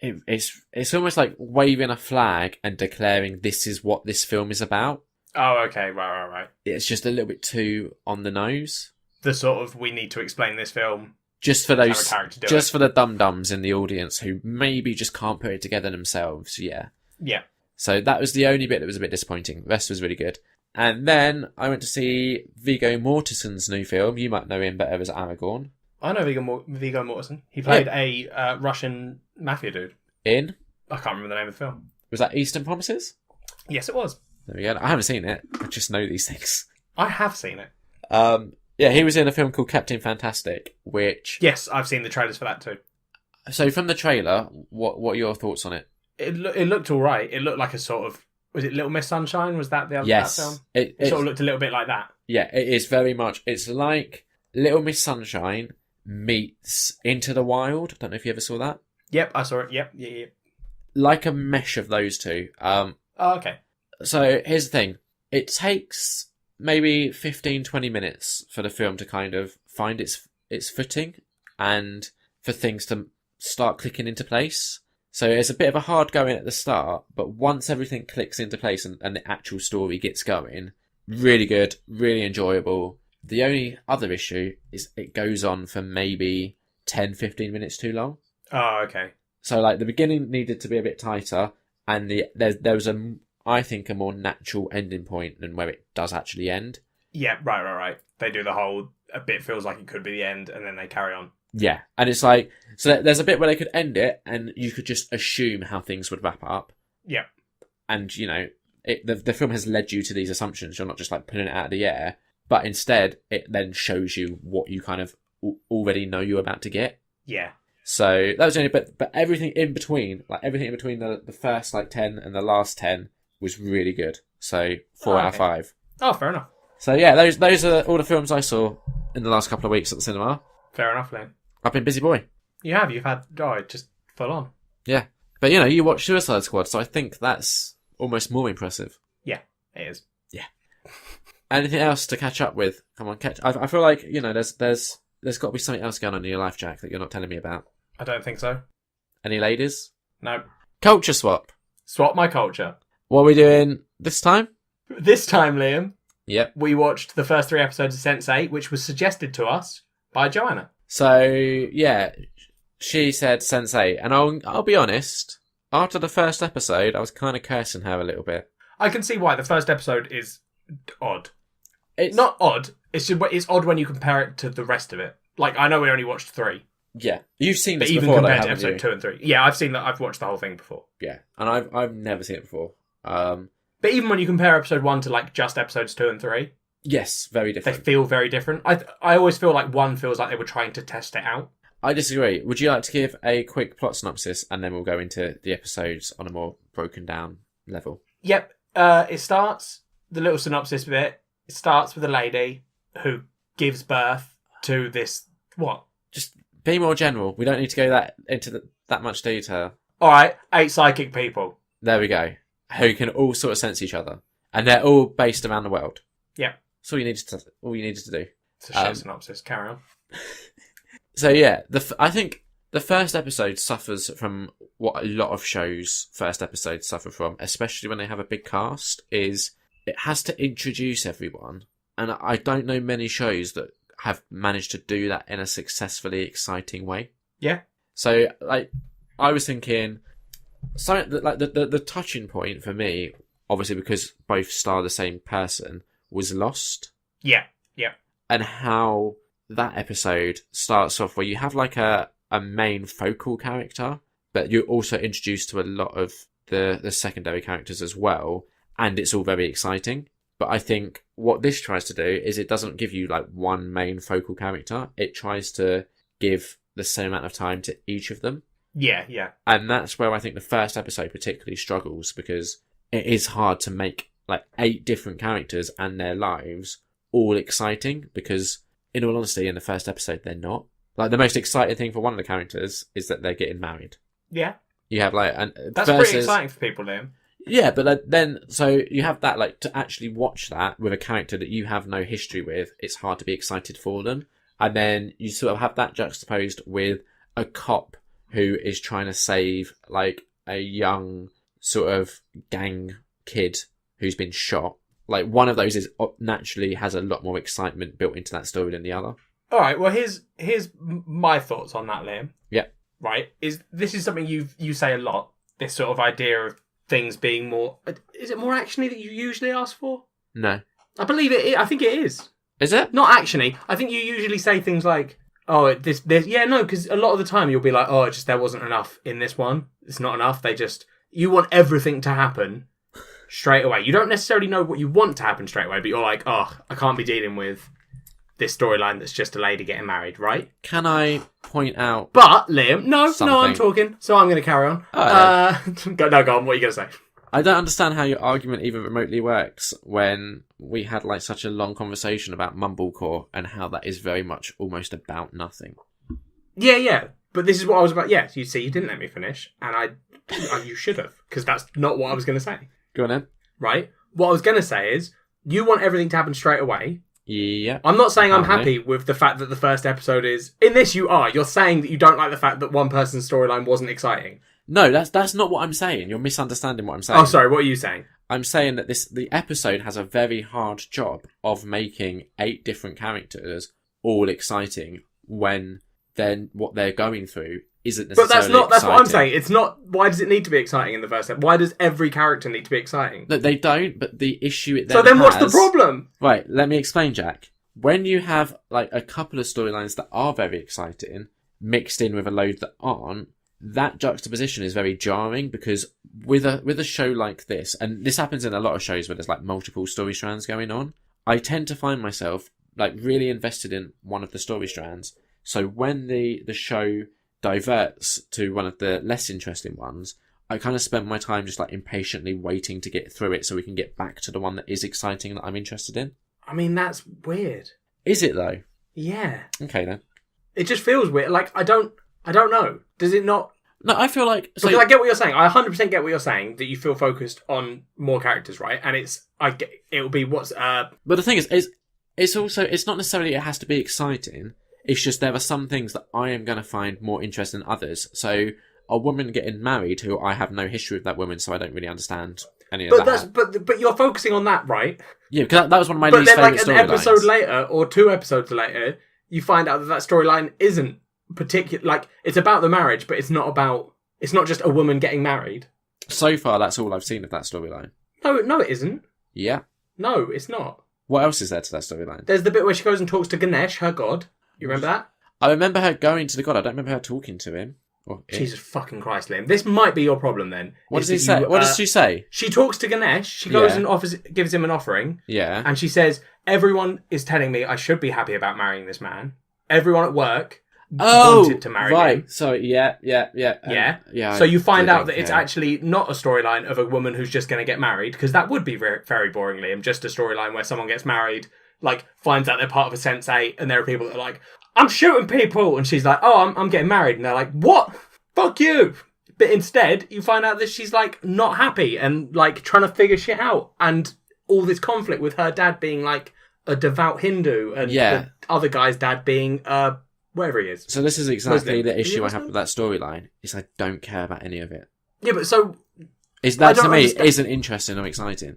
it's almost like waving a flag and declaring this is what this film is about. Oh, okay, right. It's just a little bit too on the nose. The sort of, we need to explain this film. Just for those, just for the dum-dums in the audience who maybe just can't put it together themselves, yeah. Yeah. So that was the only bit that was a bit disappointing. The rest was really good. And then I went to see Viggo Mortensen's new film. You might know him better as Aragorn. I know Viggo Mortensen. He played a Russian mafia dude. In? I can't remember the name of the film. Was that Eastern Promises? Yes, it was. There we go. I haven't seen it. I just know these things. I have seen it. Yeah, he was in a film called Captain Fantastic, which... Yes, I've seen the trailers for that too. So from the trailer, what are your thoughts on it? It looked all right. It looked like a sort of... Was it Little Miss Sunshine? Was that the other that film? It sort of looked a little bit like that. Yeah, it is very much... It's like Little Miss Sunshine meets Into the Wild. I don't know if you ever saw that. Yep, I saw it. Yep, yeah. Like a mesh of those two. Oh, okay. So here's the thing. It takes maybe 15-20 minutes for the film to kind of find its footing and for things to start clicking into place. So it's a bit of a hard going at the start, but once everything clicks into place and the actual story gets going, really good, really enjoyable. The only other issue is it goes on for maybe 10-15 minutes too long. Oh, okay. So like the beginning needed to be a bit tighter, and there was I think a more natural ending point than where it does actually end. Yeah, right. They do the whole, a bit feels like it could be the end, and then they carry on. Yeah, and it's like, so there's a bit where they could end it, and you could just assume how things would wrap up. Yeah. And, you know, the film has led you to these assumptions. You're not just like pulling it out of the air, but instead it then shows you what you kind of already know you're about to get. Yeah. So that was only, but everything in between, like everything in between the first like 10 and the last 10 was really good. So 4 out of 5. Oh, fair enough. So yeah, those are all the films I saw in the last couple of weeks at the cinema. Fair enough, Liam. I've been busy boy. You have. You've had just full on. Yeah, but you watched Suicide Squad, so I think that's almost more impressive. Yeah, it is. Yeah. Anything else to catch up with? Come on, I feel like there's got to be something else going on in your life, Jack, that you're not telling me about. I don't think so. Any ladies? No. Culture swap. Swap my culture. What are we doing this time? This time, Liam. Yep. We watched the first 3 episodes of Sense8, which was suggested to us by Joanna. So, yeah, she said Sense8, and I'll be honest, after the first episode, I was kind of cursing her a little bit. I can see why. The first episode is odd. It's not odd. It's odd when you compare it to the rest of it. Like, I know we only watched 3. Yeah. You've seen this but even before, compared though, to episode you? 2 and 3. Yeah, I've seen that. I've watched the whole thing before. Yeah, and I've never seen it before. But even when you compare episode 1 to, like, just episodes 2 and 3... Yes, very different. They feel very different. I always feel like 1 feels like they were trying to test it out. I disagree. Would you like to give a quick plot synopsis, and then we'll go into the episodes on a more broken down level? Yep. It starts, the little synopsis bit, it starts with a lady who gives birth to this... What? Just be more general. We don't need to go into that much detail. Alright, 8 psychic people. There we go. Who can all sort of sense each other. And they're all based around the world. Yep. That's all you needed to do. It's a shit synopsis. Carry on. So yeah, I think the first episode suffers from what a lot of shows' first episodes suffer from, especially when they have a big cast, is it has to introduce everyone. And I don't know many shows that have managed to do that in a successfully exciting way. Yeah. So, like, I was thinking, like the touching point for me, obviously because both star the same person, was Lost. Yeah, yeah. And how that episode starts off where you have like a main focal character, but you're also introduced to a lot of the secondary characters as well, and it's all very exciting. But I think what this tries to do is it doesn't give you like one main focal character. It tries to give the same amount of time to each of them. Yeah, yeah. And that's where I think the first episode particularly struggles, because it is hard to make like 8 different characters and their lives all exciting, because in all honesty, in the first episode, they're not. Like, the most exciting thing for one of the characters is that they're getting married. Yeah. You have like... That's pretty exciting for people, Liam. Yeah, but then, so you have that, like, to actually watch that with a character that you have no history with, it's hard to be excited for them. And then you sort of have that juxtaposed with a cop who is trying to save, like, a young sort of gang kid who's been shot. Like, one of those is naturally has a lot more excitement built into that story than the other. All right, well, here's my thoughts on that, Liam. Yeah. Right? This is something you say a lot, this sort of idea of things being more... Is it more actiony that you usually ask for? No. I believe it. I think it is. Is it? Not actiony. I think you usually say things like, oh, this... Yeah, no, because a lot of the time you'll be like, oh, just there wasn't enough in this one. It's not enough. You want everything to happen straight away. You don't necessarily know what you want to happen straight away, but you're like, oh, I can't be dealing with this storyline that's just a lady getting married, right? Can I point out... But, Liam, no, something? I'm talking, so I'm going to carry on. Oh, yeah. Go on, what are you going to say? I don't understand how your argument even remotely works when we had like such a long conversation about Mumblecore and how that is very much almost about nothing. Yeah, but this is what I was about. Yeah, you see, you didn't let me finish, and you should have, because that's not what I was going to say. Go on then. Right? What I was going to say is, you want everything to happen straight away. Yeah. I'm not saying I'm happy with the fact that the first episode is... In this, you are. You're saying that you don't like the fact that one person's storyline wasn't exciting. No, that's not what I'm saying. You're misunderstanding what I'm saying. Oh, sorry. What are you saying? I'm saying that the episode has a very hard job of making 8 different characters all exciting when then what they're going through isn't necessarily But that's what I'm exciting. saying. It's not... Why does it need to be exciting in the first episode? Why does every character need to be exciting? No, they don't, but the issue it then So then what's has- the problem? Right, let me explain, Jack. When you have like a couple of storylines that are very exciting mixed in with a load that aren't, that juxtaposition is very jarring, because with a show like this, and this happens in a lot of shows where there's like multiple story strands going on, I tend to find myself like really invested in one of the story strands. So when the show diverts to one of the less interesting ones, I kind of spent my time just like impatiently waiting to get through it so we can get back to the one that is exciting that I'm interested in. I mean, that's weird. Is it though? Yeah. Okay then. It just feels weird. Like, I don't know. Does it not? No, I feel like... Because I get what you're saying. I 100% get what you're saying, that you feel focused on more characters, right? And it'll be what's... But the thing is, it's also... It's not necessarily it has to be exciting. It's just there are some things that I am going to find more interesting than others. So, a woman getting married, who I have no history with that woman, so I don't really understand any of that. But you're focusing on that, right? Yeah, because that was one of my least favourite storylines. But then, like, an episode later, or 2 episodes later, you find out that storyline isn't particular. Like, it's about the marriage, but it's not just a woman getting married. So far, that's all I've seen of that storyline. No, it isn't. Yeah. No, it's not. What else is there to that storyline? There's the bit where she goes and talks to Ganesh, her god. You remember that? I remember her going to the god. I don't remember her talking to him. Jesus fucking Christ, Liam. This might be your problem then. What does he say? What does she say? She talks to Ganesh. She goes and gives him an offering. Yeah. And she says, everyone is telling me I should be happy about marrying this man. Everyone at work wanted to marry him. So, yeah. So you find out that it's actually not a storyline of a woman who's just going to get married, because that would be very, very boring, Liam. Just a storyline where someone gets married, like, finds out they're part of a sensei, and there are people that are like, I'm shooting people! And she's like, oh, I'm getting married. And they're like, what? Fuck you! But instead, you find out that she's, like, not happy and, like, trying to figure shit out. And all this conflict with her dad being, like, a devout Hindu, and the other guy's dad being, wherever he is. So this is exactly the issue I have with that storyline, is I don't care about any of it. Yeah, but so... Is that, to me, isn't interesting or exciting.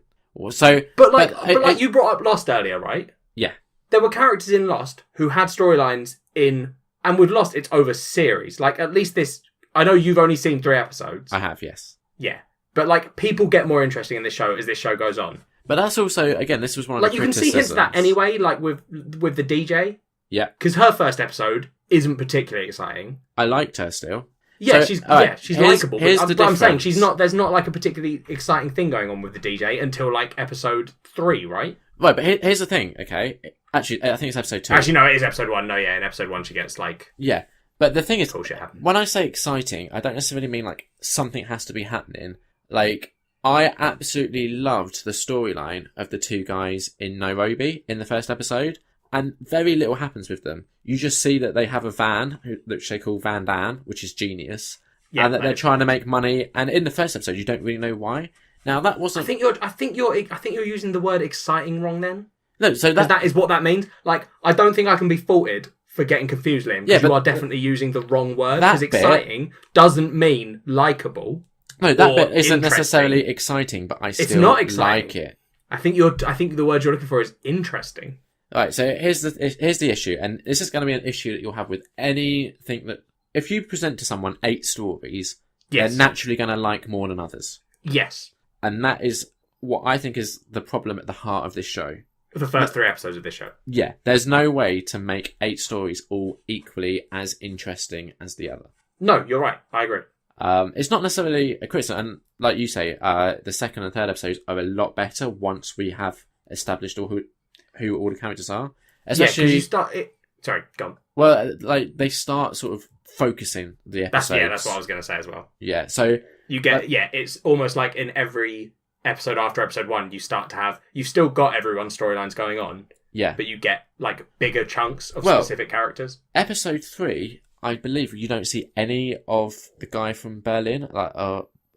So, But you brought up Lost earlier, right? Yeah. There were characters in Lost who had storylines in... And with Lost, it's over series. Like, at least this... I know you've only seen 3 episodes. I have, yes. Yeah. But, like, people get more interesting in this show as this show goes on. But that's also, again, this was one of the criticisms. You can see hints of that anyway, like, with the DJ. Yeah. Because her first episode isn't particularly exciting. I liked her still. Yeah, she's likeable. But I'm saying there's not, like, a particularly exciting thing going on with the DJ until, like, episode 3, right? Right, but here's the thing, okay? Actually, I think it's episode 2. Actually, no, it is episode 1. No, yeah, in episode 1 she gets, like... Yeah, but the thing is, cool shit happens. When I say exciting, I don't necessarily mean, like, something has to be happening. Like, I absolutely loved the storyline of the 2 guys in Nairobi in the first episode, and very little happens with them. You just see that they have a van, which they call Van Dan, which is genius, and that they're trying to make money, and in the first episode you don't really know why. Now, that wasn't... I think you're using the word exciting wrong then. No, so that is what that means. Like, I don't think I can be faulted for getting confused, Liam, because you are definitely using the wrong word, because exciting doesn't mean likeable. No, that bit isn't necessarily exciting, but it's not exciting. Like it. I think the word you're looking for is interesting. Alright, so here's the issue, and this is going to be an issue that you'll have with anything that... If you present to someone 8 stories, they're naturally going to like more than others. Yes. And that is what I think is the problem at the heart of this show. The first 3 episodes of this show. Yeah, there's no way to make 8 stories all equally as interesting as the other. No, you're right. I agree. It's not necessarily a criticism, and like you say, the second and third episodes are a lot better once we have established who all the characters are. Especially, because you start it. Sorry, go on. Well, like they start sort of focusing the episodes. That's what I was going to say as well. Yeah, so you get it's almost like in every episode after episode 1, you start to have... You've still got everyone's storylines going on. Yeah. But you get, like, bigger chunks of specific characters. Episode 3, I believe you don't see any of the guy from Berlin. Like,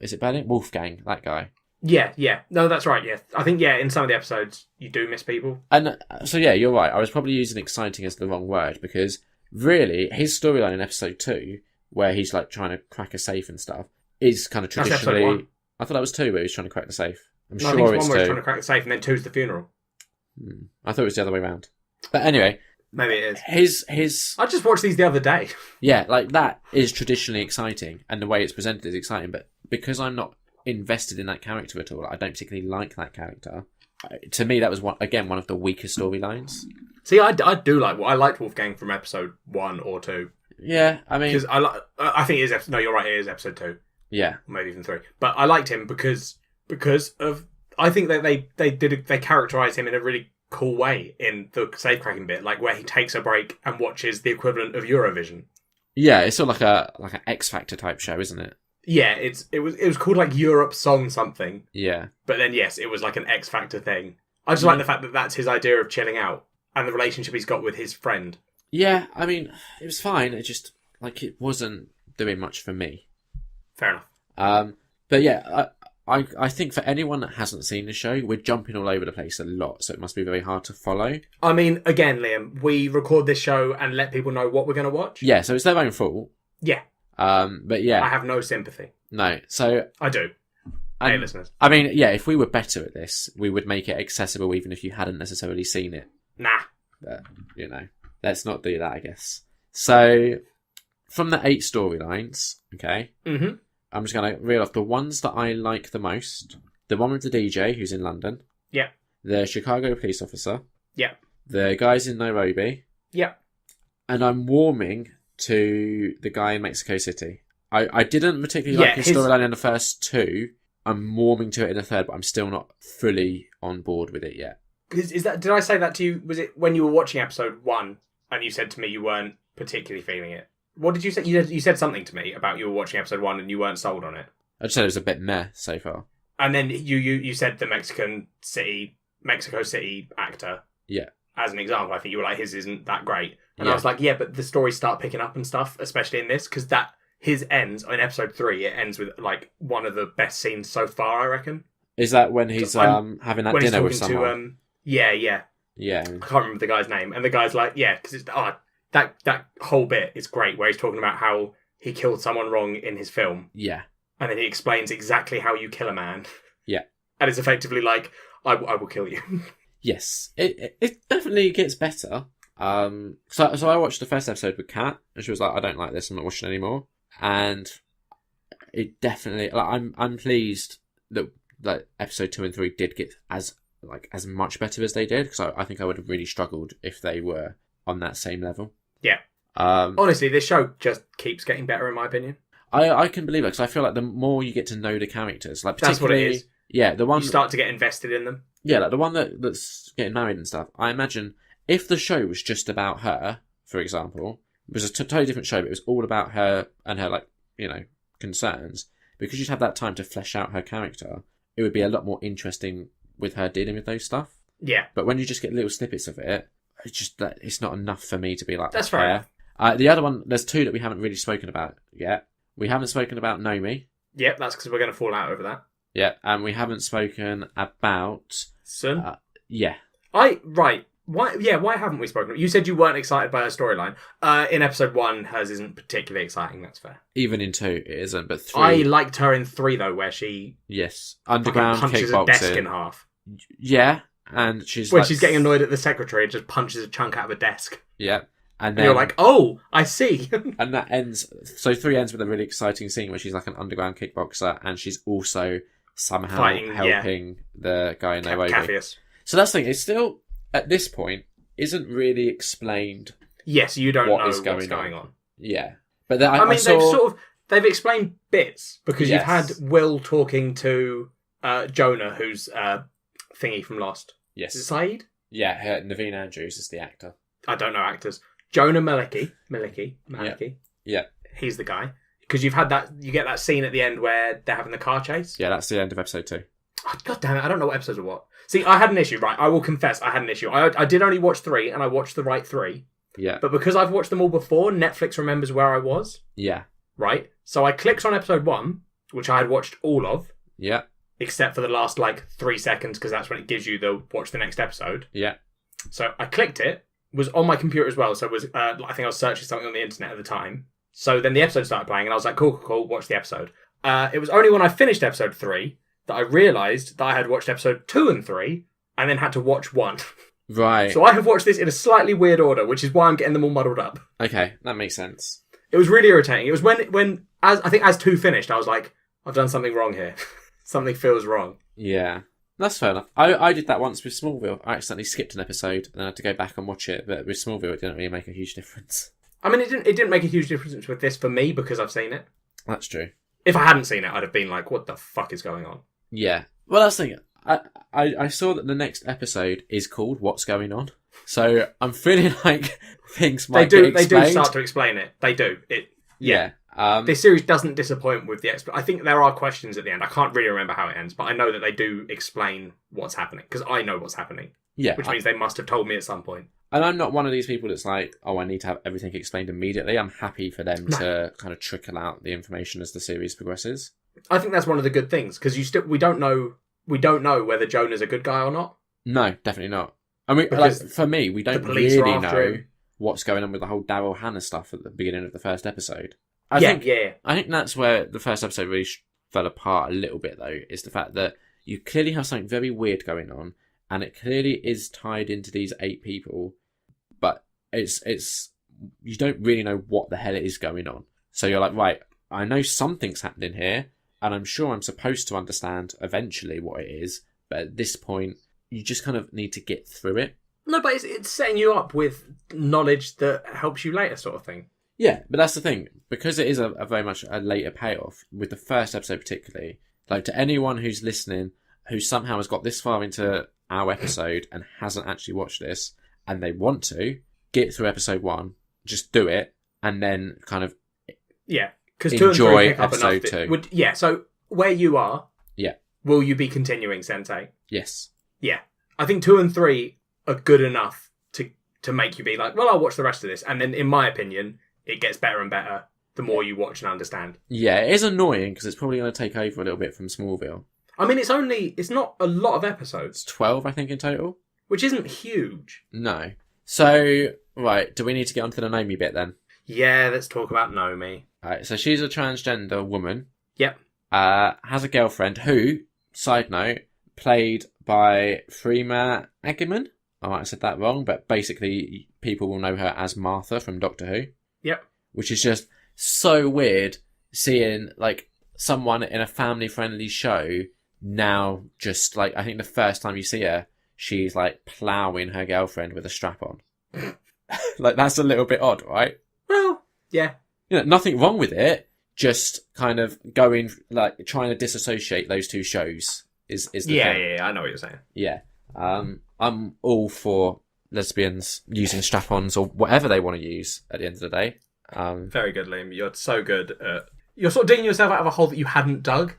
is it Berlin? Wolfgang, that guy. Yeah. No, that's right, yeah. I think, in some of the episodes, you do miss people. And so, yeah, you're right. I was probably using exciting as the wrong word, because really, his storyline in episode 2, where he's, like, trying to crack a safe and stuff, is kind of traditionally... I thought that was 2 where he was trying to crack the safe. I'm sure I think it's 1 2. where he's trying to crack the safe, and then 2's the funeral. I thought it was the other way around. But anyway... Maybe it is. His... I just watched these the other day. Yeah, like, that is traditionally exciting, and the way it's presented is exciting, but because I'm not invested in that character at all, I don't particularly like that character. To me, that was, one of the weaker storylines. See, I do like... I liked Wolfgang from episode 1 or 2. Yeah, I mean... Because I think it is... No, you're right, it is episode 2. Yeah, maybe even 3. But I liked him because of... I think that they characterised him in a really cool way in the safecracking bit, like where he takes a break and watches the equivalent of Eurovision. Yeah, it's sort of like an X Factor type show, isn't it? Yeah, it was called like Europe Song something. Yeah. But then yes, it was like an X Factor thing. I just like the fact that that's his idea of chilling out and the relationship he's got with his friend. Yeah, I mean, it was fine. It just like it wasn't doing much for me. Fair enough. But yeah, I think for anyone that hasn't seen the show, we're jumping all over the place a lot, so it must be very hard to follow. I mean, again, Liam, we record this show and let people know what we're going to watch. Yeah, so it's their own fault. Yeah. But yeah. I have no sympathy. No, so... I do. Hey, listeners. I mean, yeah, if we were better at this, we would make it accessible even if you hadn't necessarily seen it. Nah. But, let's not do that, I guess. So, from the 8 storylines, okay? Mm-hmm. I'm just going to reel off the ones that I like the most. The one with the DJ, who's in London. Yeah. The Chicago police officer. Yeah. The guys in Nairobi. Yeah. And I'm warming to the guy in Mexico City. I didn't particularly like his storyline in the first 2. I'm warming to it in the 3rd, but I'm still not fully on board with it yet. Did I say that to you? Was it when you were watching episode 1 and you said to me you weren't particularly feeling it? What did you say? You said something to me about you were watching episode 1 and you weren't sold on it. I just said it was a bit meh so far. And then you said the Mexico City actor. Yeah. As an example, I think you were like, his isn't that great. And Yeah. I was like, yeah, but the stories start picking up and stuff, especially in this, because his ends, in episode 3, it ends with like one of the best scenes so far, I reckon. Is that when he's having that dinner with someone? Yeah. I can't remember the guy's name. And the guy's like, yeah, because it's that whole bit is great, where he's talking about how he killed someone wrong in his film. Yeah. And then he explains exactly how you kill a man. Yeah. And it's effectively like, I will kill you. Yes. It definitely gets better. So I watched the first episode with Kat, and she was like, I don't like this, I'm not watching it anymore. And it definitely, like, I'm pleased that episode 2 and 3 did get as much better as they did, because I think I would have really struggled if they were on that same level. Yeah. Honestly, this show just keeps getting better, in my opinion. I can believe it, because I feel like the more you get to know the characters, like that's what it is. Yeah, the one you start to get invested in them. Yeah, like the one that's getting married and stuff. I imagine if the show was just about her, for example, it was a totally different show, but it was all about her and her concerns. Because you'd have that time to flesh out her character, it would be a lot more interesting with her dealing with those stuff. Yeah. But when you just get little snippets of it, it's not enough for me to be like, that's fair. The other one, there's 2 that we haven't really spoken about yet. We haven't spoken about Nomi. Yep, that's because we're going to fall out over that. Yeah, and we haven't spoken about Sun. Yeah. Right. Why haven't we spoken? You said you weren't excited by her storyline. In episode 1, hers isn't particularly exciting. That's fair. Even in 2, it isn't. But 3, I liked her in 3 though, where she underground punches kickboxing. a desk in half. Yeah, and she's when she's getting annoyed at the secretary, and just punches a chunk out of a desk. Yeah, and then you're like, oh, I see. And that ends. So 3 ends with a really exciting scene where she's like an underground kickboxer, and she's also somehow helping the guy in Nairobi. Capheus. So that's the thing. It's still at this point isn't really explained. Yes, you don't know what's going on. Yeah, but then they've explained bits, because you've had Will talking to Jonah, who's thingy from Lost. Yes, is it Saeed? Yeah, Naveen Andrews is the actor. I don't know actors. Jonah Maliki. Yeah, he's the guy. Because you get that scene at the end where they're having the car chase. Yeah, that's the end of episode 2. Oh, God damn it, I don't know what episodes are what. See, I had an issue, right? I will confess, I had an issue. I did only watch 3, and I watched the right 3. Yeah. But because I've watched them all before, Netflix remembers where I was. Yeah. Right? So I clicked on episode 1, which I had watched all of. Yeah. Except for the last, 3 seconds, because that's when it gives you the watch the next episode. Yeah. So I clicked it, was on my computer as well, so it was, I think I was searching something on the internet at the time. So then the episode started playing, and I was like, cool, watch the episode. It was only when I finished episode 3 that I realised that I had watched episode 2 and 3, and then had to watch 1. Right. So I have watched this in a slightly weird order, which is why I'm getting them all muddled up. Okay, that makes sense. It was really irritating. It was when as 2 finished, I was like, I've done something wrong here. Something feels wrong. Yeah. That's fair enough. I did that once with Smallville. I accidentally skipped an episode, and I had to go back and watch it, but with Smallville it didn't really make a huge difference. I mean, it didn't make a huge difference with this for me, because I've seen it. That's true. If I hadn't seen it, I'd have been like, what the fuck is going on? Yeah. Well, that's the thing. I saw that the next episode is called What's Going On. So I'm feeling like things might get explained. They do start to explain it. They do. Yeah. This series doesn't disappoint with the I think there are questions at the end. I can't really remember how it ends, but I know that they do explain what's happening, because I know what's happening. Yeah. Which means they must have told me at some point. And I'm not one of these people that's like, oh, I need to have everything explained immediately. I'm happy for them to kind of trickle out the information as the series progresses. I think that's one of the good things, because we don't know whether Jonah's a good guy or not. No, definitely not. I mean, like, for me, we don't really know what's going on with the whole Daryl Hannah stuff at the beginning of the first episode. I think that's where the first episode really fell apart a little bit, though, is the fact that you clearly have something very weird going on, and it clearly is tied into these 8 people, but it's you don't really know what the hell it is going on. So you're like, right, I know something's happening here, and I'm sure I'm supposed to understand eventually what it is, but at this point, you just kind of need to get through it. No, but it's setting you up with knowledge that helps you later, sort of thing. Yeah, but that's the thing. Because it is a very much a later payoff, with the first episode particularly, like, to anyone who's listening, who somehow has got this far into our episode and hasn't actually watched this, and they want to, get through episode 1, just do it, and then kind of because enjoy episode 2. So where you are, will you be continuing Sensei? Yes. Yeah. I think 2 and 3 are good enough to make you be like, well, I'll watch the rest of this. And then, in my opinion, it gets better and better the more you watch and understand. Yeah, it is annoying because it's probably going to take over a little bit from Smallville. I mean, it's not a lot of episodes. It's 12, I think, in total. Which isn't huge. No. So, right, do we need to get onto the Naomi bit then? Yeah, let's talk about Naomi. Alright, so she's a transgender woman. Yep. Has a girlfriend who, side note, played by Freema Agyeman. I might have said that wrong, but basically people will know her as Martha from Doctor Who. Yep. Which is just so weird seeing, like, someone in a family-friendly show now just, like, I think the first time you see her, she's, like, ploughing her girlfriend with a strap on. Like, that's a little bit odd, right? Well, yeah. You know, nothing wrong with it, just kind of going, like, trying to disassociate those two shows is the thing. Yeah, I know what you're saying. Yeah. I'm all for lesbians using strap-ons or whatever they want to use at the end of the day. Very good, Liam. You're so good at... You're sort of digging yourself out of a hole that you hadn't dug.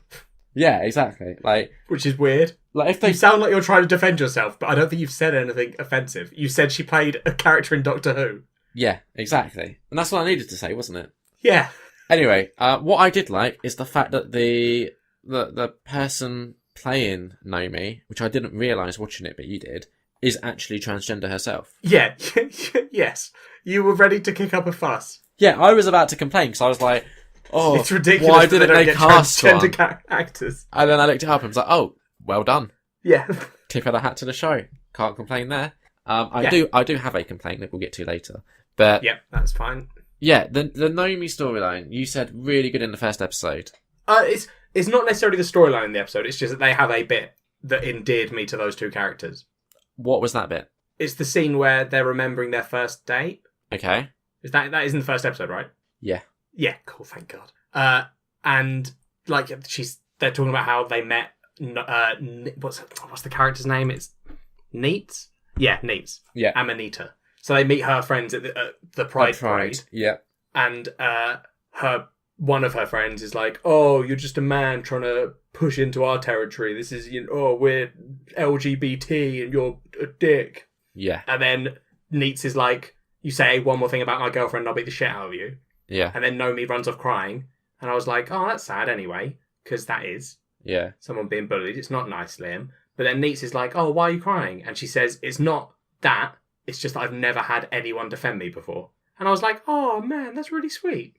Yeah, exactly. Like, which is weird. Like, if they... You sound like you're trying to defend yourself, but I don't think you've said anything offensive. You said she played a character in Doctor Who. Yeah, exactly. And that's what I needed to say, wasn't it? Yeah. Anyway, what I did like is the fact that the person playing Naomi, which I didn't realise watching it, but you did, is actually transgender herself. Yeah. Yes. You were ready to kick up a fuss. Yeah, I was about to complain because I was like, oh, it's ridiculous. Why didn't they cast transgender actors? And then I looked it up and was like, oh, well done. Yeah. Tip of the hat to the show. Can't complain there. I do have a complaint that we'll get to later. But yeah, that's fine. Yeah, the Naomi storyline, you said really good in the first episode. It's not necessarily the storyline in the episode, it's just that they have a bit that endeared me to those two characters. What was that bit? It's the scene where they're remembering their first date. Okay. That is in the first episode, right? Yeah. Yeah, cool, thank God. And like they're talking about how they met what's the character's name? It's Neats? Yeah, Neats. Yeah. Amanita. So they meet her friends at the Pride Parade. Yeah. And one of her friends is like, oh, you're just a man trying to push into our territory. This is, we're LGBT and you're a dick. Yeah. And then Neats is like, you say one more thing about my girlfriend and I'll beat the shit out of you. Yeah. And then Naomi runs off crying. And I was like, oh, that's sad anyway. Because that is. Yeah. Someone being bullied. It's not nice, Liam. But then Neats is like, oh, why are you crying? And she says, it's not that. It's just that I've never had anyone defend me before. And I was like, oh, man, that's really sweet.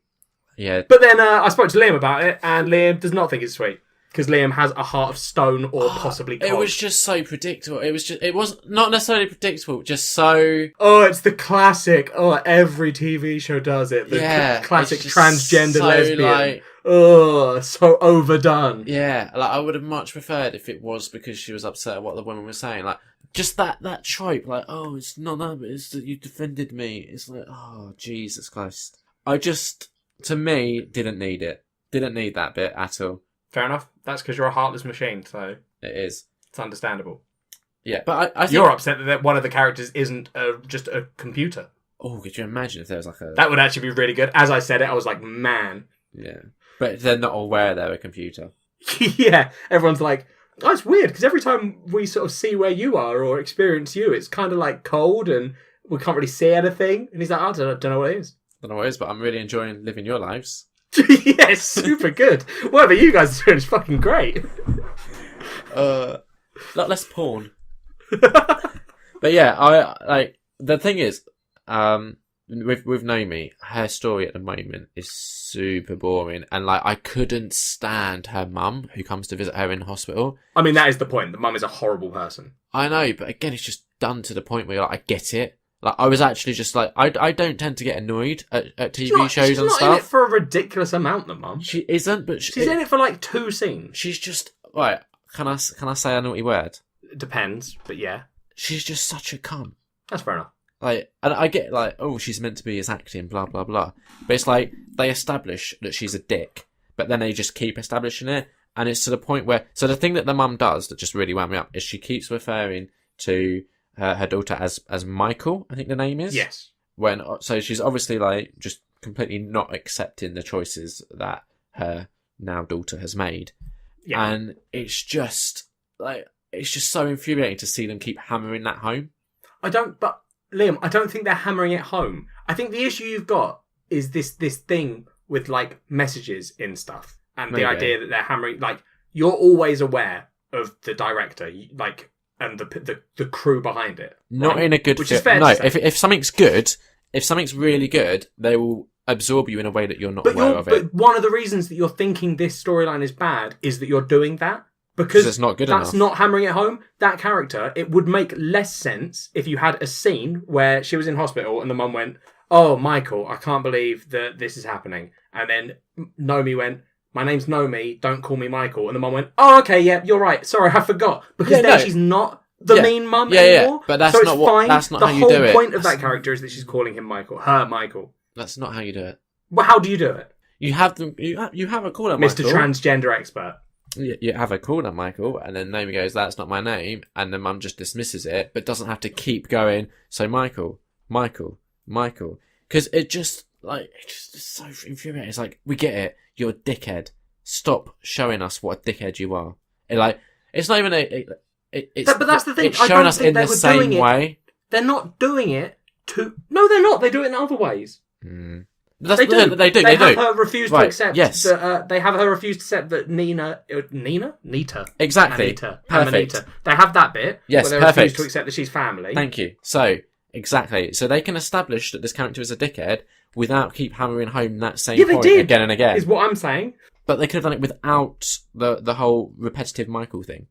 Yeah. But then I spoke to Liam about it, and Liam does not think it's sweet. Because Liam has a heart of stone or possibly cold. It was just so predictable. It was not necessarily predictable, just so... Oh, it's the classic. Oh, every TV show does it. The classic transgender lesbian. Like... Oh, so overdone. Yeah, like I would have much preferred if it was because she was upset at what the woman was saying. Like, just that trope, like, oh, it's not that, but it's that you defended me. It's like, oh, Jesus Christ. I just, to me, didn't need it. Didn't need that bit at all. Fair enough. That's because you're a heartless machine, so... It is. It's understandable. Yeah, but I think... You're upset that one of the characters isn't just a computer. Oh, could you imagine if there was like a... That would actually be really good. As I said it, I was like, man, Yeah. But they're not aware they're a computer. Yeah, everyone's like, oh, it's weird, because every time we sort of see where you are or experience you, it's kind of like cold and we can't really see anything. And he's like, I don't know what it is. I don't know what it is, but I'm really enjoying living your lives. Yes, super good. Whatever you guys are doing is fucking great. Let's porn. But yeah, the thing is, with Naomi, her story at the moment is super boring, and I couldn't stand her mum who comes to visit her in hospital. I mean, that is the point. The mum is a horrible person. I know, but again, it's just done to the point where I get it. I was actually just I don't tend to get annoyed at TV shows and stuff. She's not in it for a ridiculous amount, the mum. She isn't, but she's in it for 2 scenes. She's just right. Can I say a naughty word? It depends, but yeah. She's just such a cunt. That's fair enough. And I get she's meant to be as acting, blah blah blah. But it's they establish that she's a dick, but then they just keep establishing it, and it's to the point where. So the thing that the mum does that just really wound me up is she keeps referring to her daughter as Michael, I think the name is. Yes. So she's obviously just completely not accepting the choices that her now daughter has made, and it's just so infuriating to see them keep hammering that home. But Liam, I don't think they're hammering it home. I think the issue you've got is this thing with messages in stuff, and Maybe. The idea that they're hammering. You're always aware of the director, and the crew behind it. Not right? in a good Which fit. Is fair no, to say. if something's good, if something's really good, they will absorb you in a way that you're not aware of it. But one of the reasons that you're thinking this storyline is bad is that you're doing that. Because it's not good that's enough. Not hammering it home. That character, it would make less sense if you had a scene where she was in hospital and the mum went, oh, Michael, I can't believe that this is happening. And then Naomi went, my name's Naomi, don't call me Michael. And the mum went, oh, okay, yeah, you're right. Sorry, I forgot. Because she's not the mean mum anymore. But that's not fine. That's not how you do it. The whole point of that character is that she's calling him Michael. Her Michael. That's not how you do it. Well, how do you do it? You have a call her Mr. Michael. Transgender expert. You have a call on Michael, and then Naomi goes, that's not my name, and the mum just dismisses it, but doesn't have to keep going, so Michael. Because it just is so infuriating. It's we get it, you're a dickhead. Stop showing us what a dickhead you are. It's not even but that's the thing. It's showing us in the same way. They're not doing it to... No, they're not. They do it in other ways. Mm. They do. They have her refuse to accept. Yes. They have her refuse to accept that Nita. Exactly. Anita, Perfect. Anita. They have that bit. Yes. Where they perfect. refuse to accept that she's family. Thank you. So exactly. So they can establish that this character is a dickhead without keep hammering home that same point again and again. Is what I'm saying. But they could have done it without the whole repetitive Michael thing.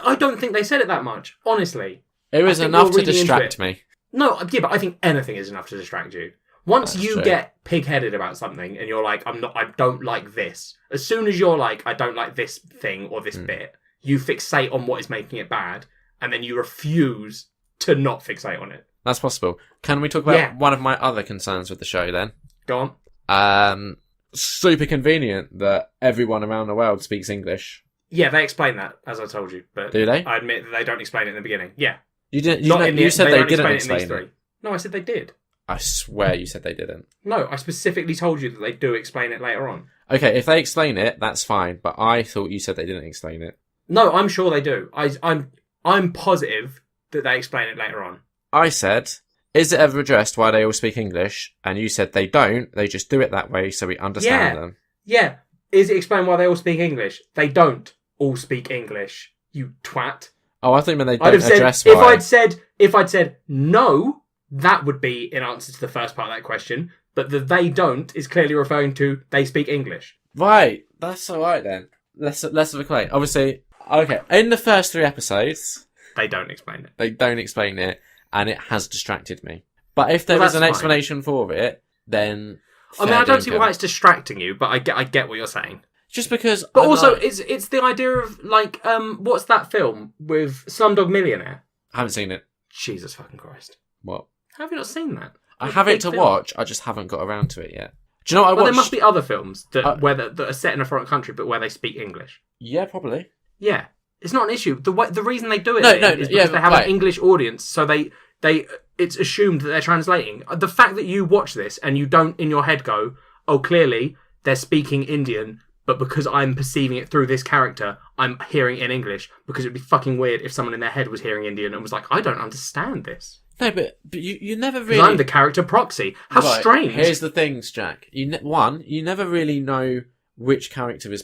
I don't think they said it that much. Honestly, it was enough to distract me. No, yeah, but I think anything is enough to distract you. Once you get pig-headed about something and you're like, I don't like this. As soon as you're like, I don't like this thing or this bit, you fixate on what is making it bad, and then you refuse to not fixate on it. That's possible. Can we talk about one of my other concerns with the show then? Go on. Super convenient that everyone around the world speaks English. Yeah, they explain that, as I told you. But do they? I admit that they don't explain it in the beginning. Yeah. You didn't. You said they didn't explain it. No, I said they did. I swear you said they didn't. No, I specifically told you that they do explain it later on. Okay, if they explain it, that's fine. But I thought you said they didn't explain it. No, I'm sure they do. I'm positive that they explain it later on. I said, is it ever addressed why they all speak English? And you said they don't. They just do it that way so we understand them. Yeah. Is it explained why they all speak English? They don't all speak English, you twat. Oh, I think when they don't address why. If I'd said no, that would be in answer to the first part of that question. But the they don't is clearly referring to they speak English. Right. That's alright then. Let's have a claim. Obviously, okay. In the first 3 episodes, they don't explain it. They don't explain it, and it has distracted me. But if there is an explanation for it, then I don't see why it's distracting you, but I get what you're saying. Just because... But also, it's the idea of, what's that film with Slumdog Millionaire? I haven't seen it. Jesus fucking Christ. What? How have you not seen that? I have it to watch, I just haven't got around to it yet. Do you know what I watched? There must be other films that are set in a foreign country, but where they speak English. Yeah, probably. Yeah. It's not an issue. The reason they do it is because they have an English audience, so it's assumed that they're translating. The fact that you watch this and you don't in your head go, oh, clearly they're speaking Indian, but because I'm perceiving it through this character, I'm hearing it in English, because it'd be fucking weird if someone in their head was hearing Indian and was like, I don't understand this. No, but you never really... I'm the character proxy. How strange. Here's the things, Jack. You never really know which character is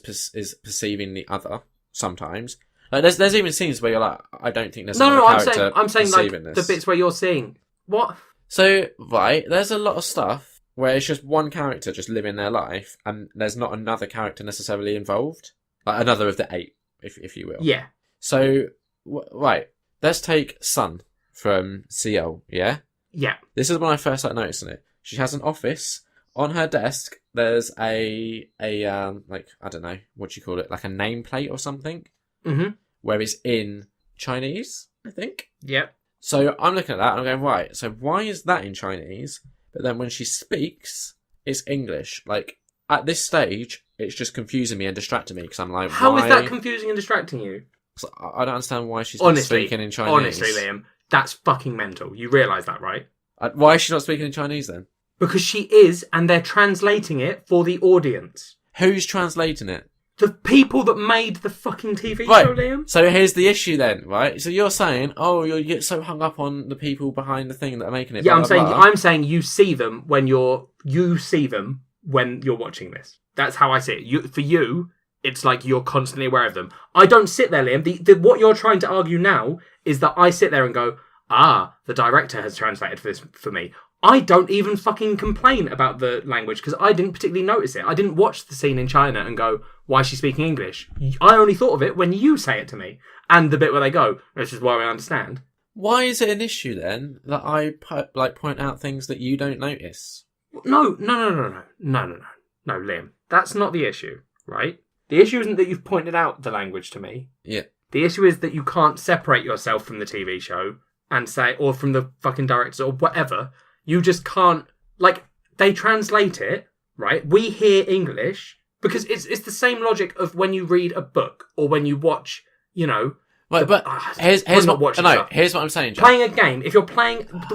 perceiving the other, sometimes. Like, there's even scenes where you're like, I don't think there's another character I'm saying like, this. the bits where you're seeing... What? So, there's a lot of stuff where it's just one character just living their life, and there's not another character necessarily involved. Like, another of the 8, if you will. Yeah. So, let's take Sun from CL, yeah? Yeah. This is when I first started noticing it. She has an office. On her desk, there's a like, I don't know, what do you call it? Like a nameplate or something? Mm-hmm. Where it's in Chinese, I think. Yep. So I'm looking at that and I'm going, right, so why is that in Chinese? But then when she speaks, it's English. Like, at this stage, it's just confusing me and distracting me, because I'm like, How is that confusing and distracting you? So I don't understand why she's not speaking in Chinese. Honestly, Liam, that's fucking mental. You realise that, right? Why is she not speaking in Chinese then? Because she is, and they're translating it for the audience. Who's translating it? The people that made the fucking TV show, Liam. So here's the issue then, right? So you're saying, you get so hung up on the people behind the thing that are making it. Yeah, blah, blah, blah. I'm saying you see them when you're watching this. That's how I see it. For you, it's like you're constantly aware of them. I don't sit there, Liam. What you're trying to argue now is that I sit there and go, the director has translated this for me. I don't even fucking complain about the language because I didn't particularly notice it. I didn't watch the scene in China and go, why is she speaking English? I only thought of it when you say it to me. And the bit where they go, this is why I understand. Why is it an issue then that I point out things that you don't notice? No, Liam. That's not the issue, right? The issue isn't that you've pointed out the language to me. Yeah. The issue is that you can't separate yourself from the TV show and say, or from the fucking directors or whatever. You just can't, like, they translate it, right? We hear English, because it's the same logic of when you read a book or when you watch, you know... Here's what I'm saying, Jack. Playing a game,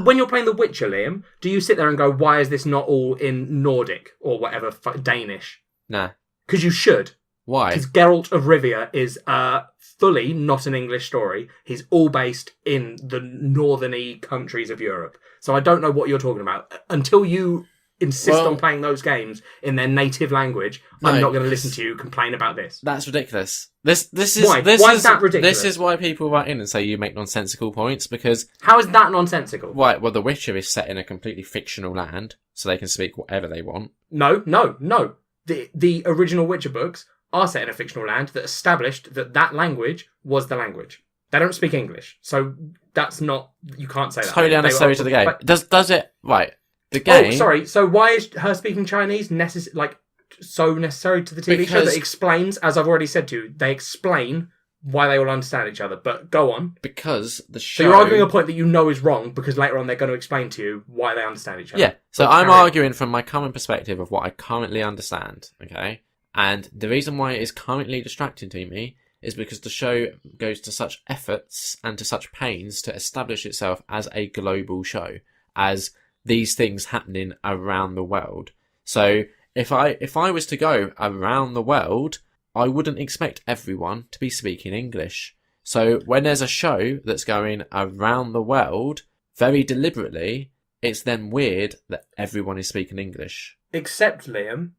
when you're playing The Witcher, Liam, do you sit there and go, why is this not all in Nordic or whatever, Danish? Nah. Because you should. Why? Because Geralt of Rivia is fully not an English story. He's all based in the northern-y countries of Europe. So I don't know what you're talking about. Until you insist on playing those games in their native language, I'm not going to listen to you complain about this. That's ridiculous. This is why? Why is that ridiculous? This is why people write in and say you make nonsensical points, because... How is that nonsensical? Right, well, The Witcher is set in a completely fictional land, so they can speak whatever they want. No. The original Witcher books are set in a fictional land that established that language was the language. They don't speak English, so that's not... You can't say that. Totally unnecessary to the game. Does it... Right. The game... Oh, sorry. So why is her speaking Chinese so necessary to the TV show? That explains, as I've already said to you, they explain why they all understand each other. But go on. Because the show... So you're arguing a point that you know is wrong, because later on they're going to explain to you why they understand each other. Yeah. So I'm arguing from my current perspective of what I currently understand, okay? And the reason why it is currently distracting to me is because the show goes to such efforts and to such pains to establish itself as a global show, as these things happening around the world. So if I was to go around the world, I wouldn't expect everyone to be speaking English. So when there's a show that's going around the world, very deliberately, it's then weird that everyone is speaking English. Except, Liam,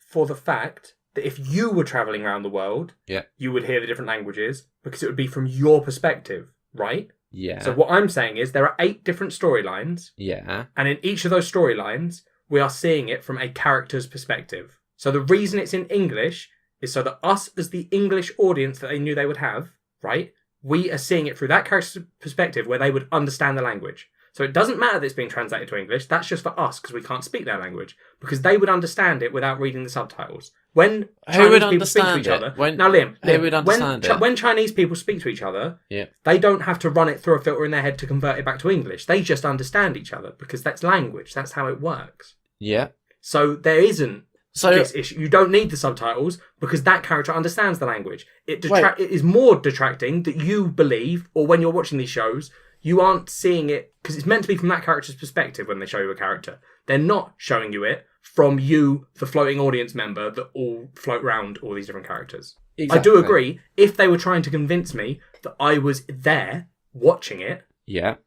for the fact that if you were travelling around the world, you would hear the different languages, because it would be from your perspective, right? Yeah. So what I'm saying is there are 8 different storylines. Yeah. And in each of those storylines, we are seeing it from a character's perspective. So the reason it's in English is so that us, as the English audience that they knew they would have, right, we are seeing it through that character's perspective where they would understand the language. So it doesn't matter that it's being translated to English. That's just for us, because we can't speak their language. Because they would understand it without reading the subtitles. When Chinese people speak to each other... Now, Liam, when Chinese people speak to each other, they don't have to run it through a filter in their head to convert it back to English. They just understand each other, because that's language. That's how it works. Yeah. So there isn't this issue. You don't need the subtitles, because that character understands the language. It is more detracting that you believe, or when you're watching these shows... you aren't seeing it, because it's meant to be from that character's perspective when they show you a character. They're not showing you it from you, the floating audience member that all float around all these different characters. Exactly. I do agree, if they were trying to convince me that I was there watching it,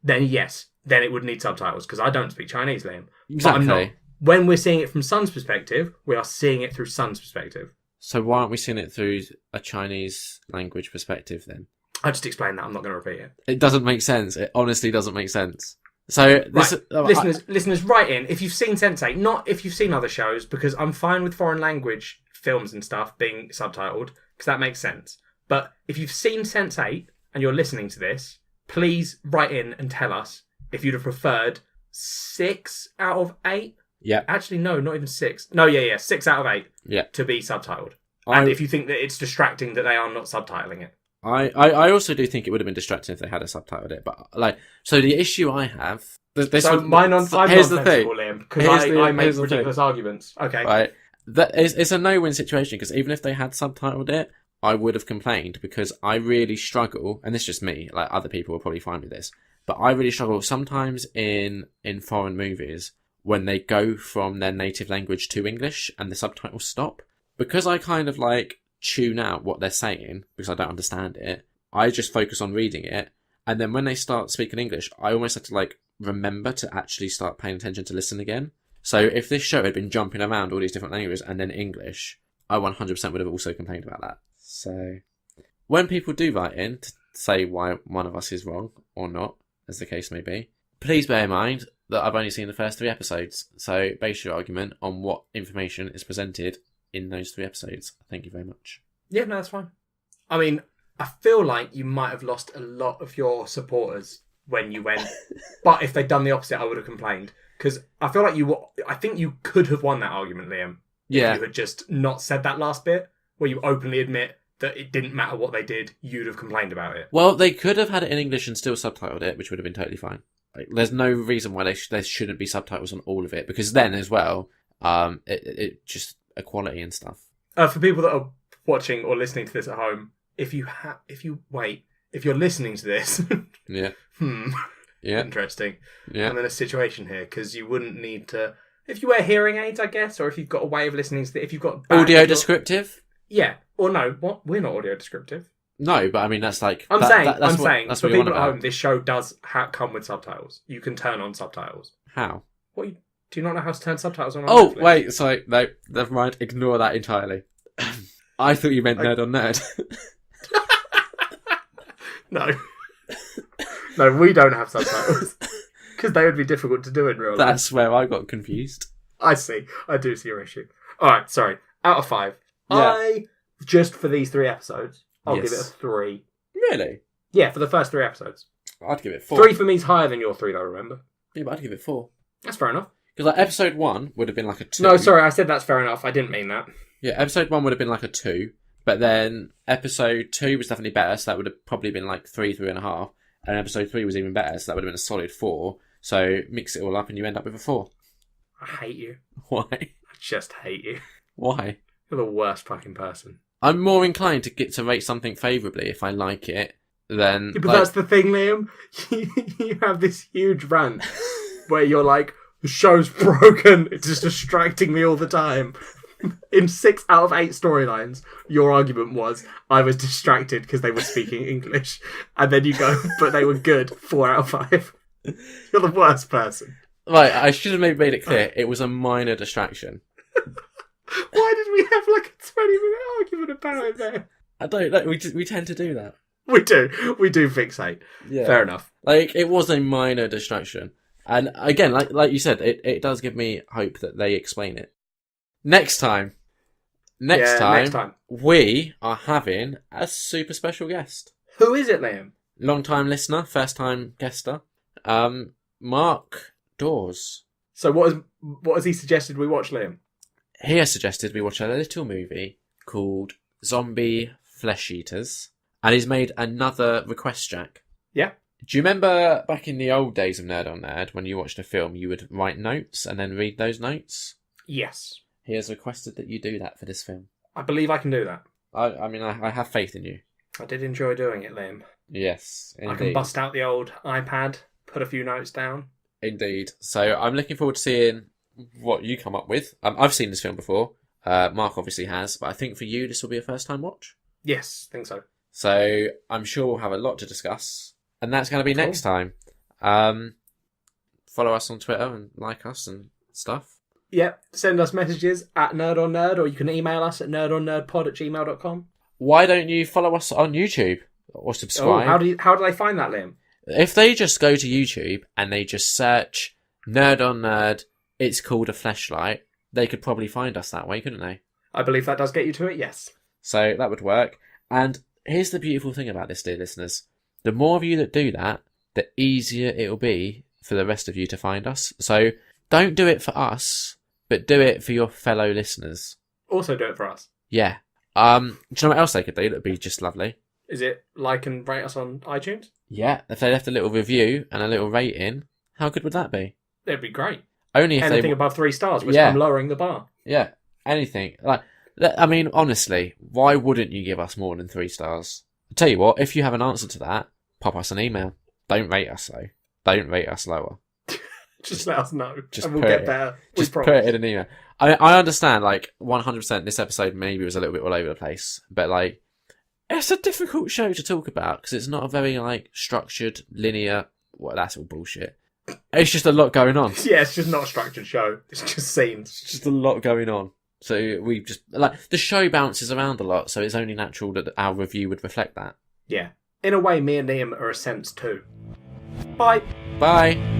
then yes, then it would need subtitles, because I don't speak Chinese, Liam. Exactly. But I'm not. When we're seeing it from Sun's perspective, we are seeing it through Sun's perspective. So why aren't we seeing it through a Chinese language perspective then? I just explained that. I'm not going to repeat it. It doesn't make sense. It honestly doesn't make sense. So, listeners, write in if you've seen Sense8, not if you've seen other shows, because I'm fine with foreign language films and stuff being subtitled, because that makes sense. But if you've seen Sense8 and you're listening to this, please write in and tell us if you'd have preferred 6 out of 8. Yeah. Actually, no, not even 6. No, 6 out of 8. Yeah. To be subtitled. And if you think that it's distracting that they are not subtitling it. I also do think it would have been distracting if they had subtitled it, but so the issue I have. Here's the thing, Liam, because I make ridiculous arguments. Okay, right. It's a no-win situation, because even if they had subtitled it, I would have complained, because I really struggle, and this is just me. Like, other people will probably find with this, but I really struggle sometimes in foreign movies when they go from their native language to English and the subtitles stop, because I kind of tune out what they're saying because I don't understand it. I just focus on reading it, and then when they start speaking English, I almost have to remember to actually start paying attention to listen again. So if this show had been jumping around all these different languages and then English, I 100% would have also complained about that. So when people do write in to say why one of us is wrong or not, as the case may be, please bear in mind that I've only seen the first 3 episodes. So base your argument on what information is presented in those 3 episodes. Thank you very much. Yeah, no, that's fine. I mean, I feel like you might have lost a lot of your supporters when you went, but if they'd done the opposite, I would have complained. Because I feel like I think you could have won that argument, Liam. Yeah. If you had just not said that last bit, where you openly admit that it didn't matter what they did, you'd have complained about it. Well, they could have had it in English and still subtitled it, which would have been totally fine. There's no reason why there shouldn't be subtitles on all of it, because then as well, it just equality and stuff. For people that are watching or listening to this at home, if you're listening to this, yeah, yeah, interesting. Yeah, I'm in a situation here because you wouldn't need to. If you wear hearing aids, I guess, or if you've got a way of listening to it, if you've got audio descriptive, yeah, or no, what? We're not audio descriptive. No, but I mean that's I'm saying for people at home, this show does come with subtitles. You can turn on subtitles. How? What? Do you not know how to turn subtitles on? Oh, Netflix? wait, sorry, no, never mind. Ignore that entirely. I thought you meant Nerd on Nerd. No, we don't have subtitles because they would be difficult to do in real life. That's where I got confused. I see. I do see your issue. All right, sorry. Out of 5, yeah. Just for these 3 episodes, I'll give it a 3. Really? Yeah, for the first 3 episodes. I'd give it 4. 3 for me is higher than your 3, though. Remember? Yeah, but I'd give it 4. That's fair enough. Because episode 1 would have been a 2. No, sorry, I said that's fair enough. I didn't mean that. Yeah, episode 1 would have been a 2, but then episode 2 was definitely better, so that would have probably been 3.5, and episode 3 was even better, so that would have been a solid 4. So mix it all up and you end up with a 4. I hate you. Why? I just hate you. Why? You're the worst fucking person. I'm more inclined to get to rate something favourably if I like it than... Yeah, but that's the thing, Liam. You have this huge rant where you're like, the show's broken. It's just distracting me all the time. In 6 out of 8 storylines, your argument was, I was distracted because they were speaking English. And then you go, but they were good. 4 out of 5. You're the worst person. Right, I should have maybe made it clear. It was a minor distraction. Why did we have a 20-minute argument about it there? I don't know. We tend to do that. We do fixate. Yeah. Fair enough. It was a minor distraction. And again, like you said, it does give me hope that they explain it. Next time, we are having a super special guest. Who is it, Liam? Long-time listener, first-time guester. Mark Dawes. So what has he suggested we watch, Liam? He has suggested we watch a little movie called Zombie Flesh Eaters. And he's made another request, Jack. Yeah. Do you remember back in the old days of Nerd on Nerd, when you watched a film, you would write notes and then read those notes? Yes. He has requested that you do that for this film. I believe I can do that. I mean, I have faith in you. I did enjoy doing it, Liam. Yes, indeed. I can bust out the old iPad, put a few notes down. Indeed. So I'm looking forward to seeing what you come up with. I've seen this film before. Mark obviously has, but I think for you this will be a first time watch. Yes, I think so. So I'm sure we'll have a lot to discuss, and that's going to be next time. Follow us on Twitter and like us and stuff. Yep, send us messages at nerdonnerd, or you can email us at nerdonnerdpod@gmail.com. Why don't you follow us on YouTube or subscribe? Oh, how do they find that, Liam? If they just go to YouTube and they just search Nerd on Nerd, it's called a fleshlight, they could probably find us that way, couldn't they? I believe that does get you to it, yes. So that would work. And here's the beautiful thing about this, dear listeners. The more of you that do that, the easier it'll be for the rest of you to find us. So don't do it for us, but do it for your fellow listeners. Also do it for us. Yeah. Do you know what else they could do that'd be just lovely? Is it like and rate us on iTunes? Yeah. If they left a little review and a little rating, how good would that be? It'd be great. Only if anything above 3 stars, which I'm lowering the bar. Yeah. Anything. I mean, honestly, why wouldn't you give us more than 3 stars? I'll tell you what, if you have an answer to that, pop us an email. Don't rate us, though. Don't rate us lower. Just let us know. Just and we'll get better. Just put it in an email. I understand, 100% this episode maybe was a little bit all over the place, but, it's a difficult show to talk about because it's not a very, structured, linear... Well, that's all bullshit. It's just a lot going on. Yeah, it's just not a structured show. It's just scenes. It's just a lot going on. So we just... the show bounces around a lot, so it's only natural that our review would reflect that. Yeah. In a way, me and Liam are a sense too. Bye. Bye.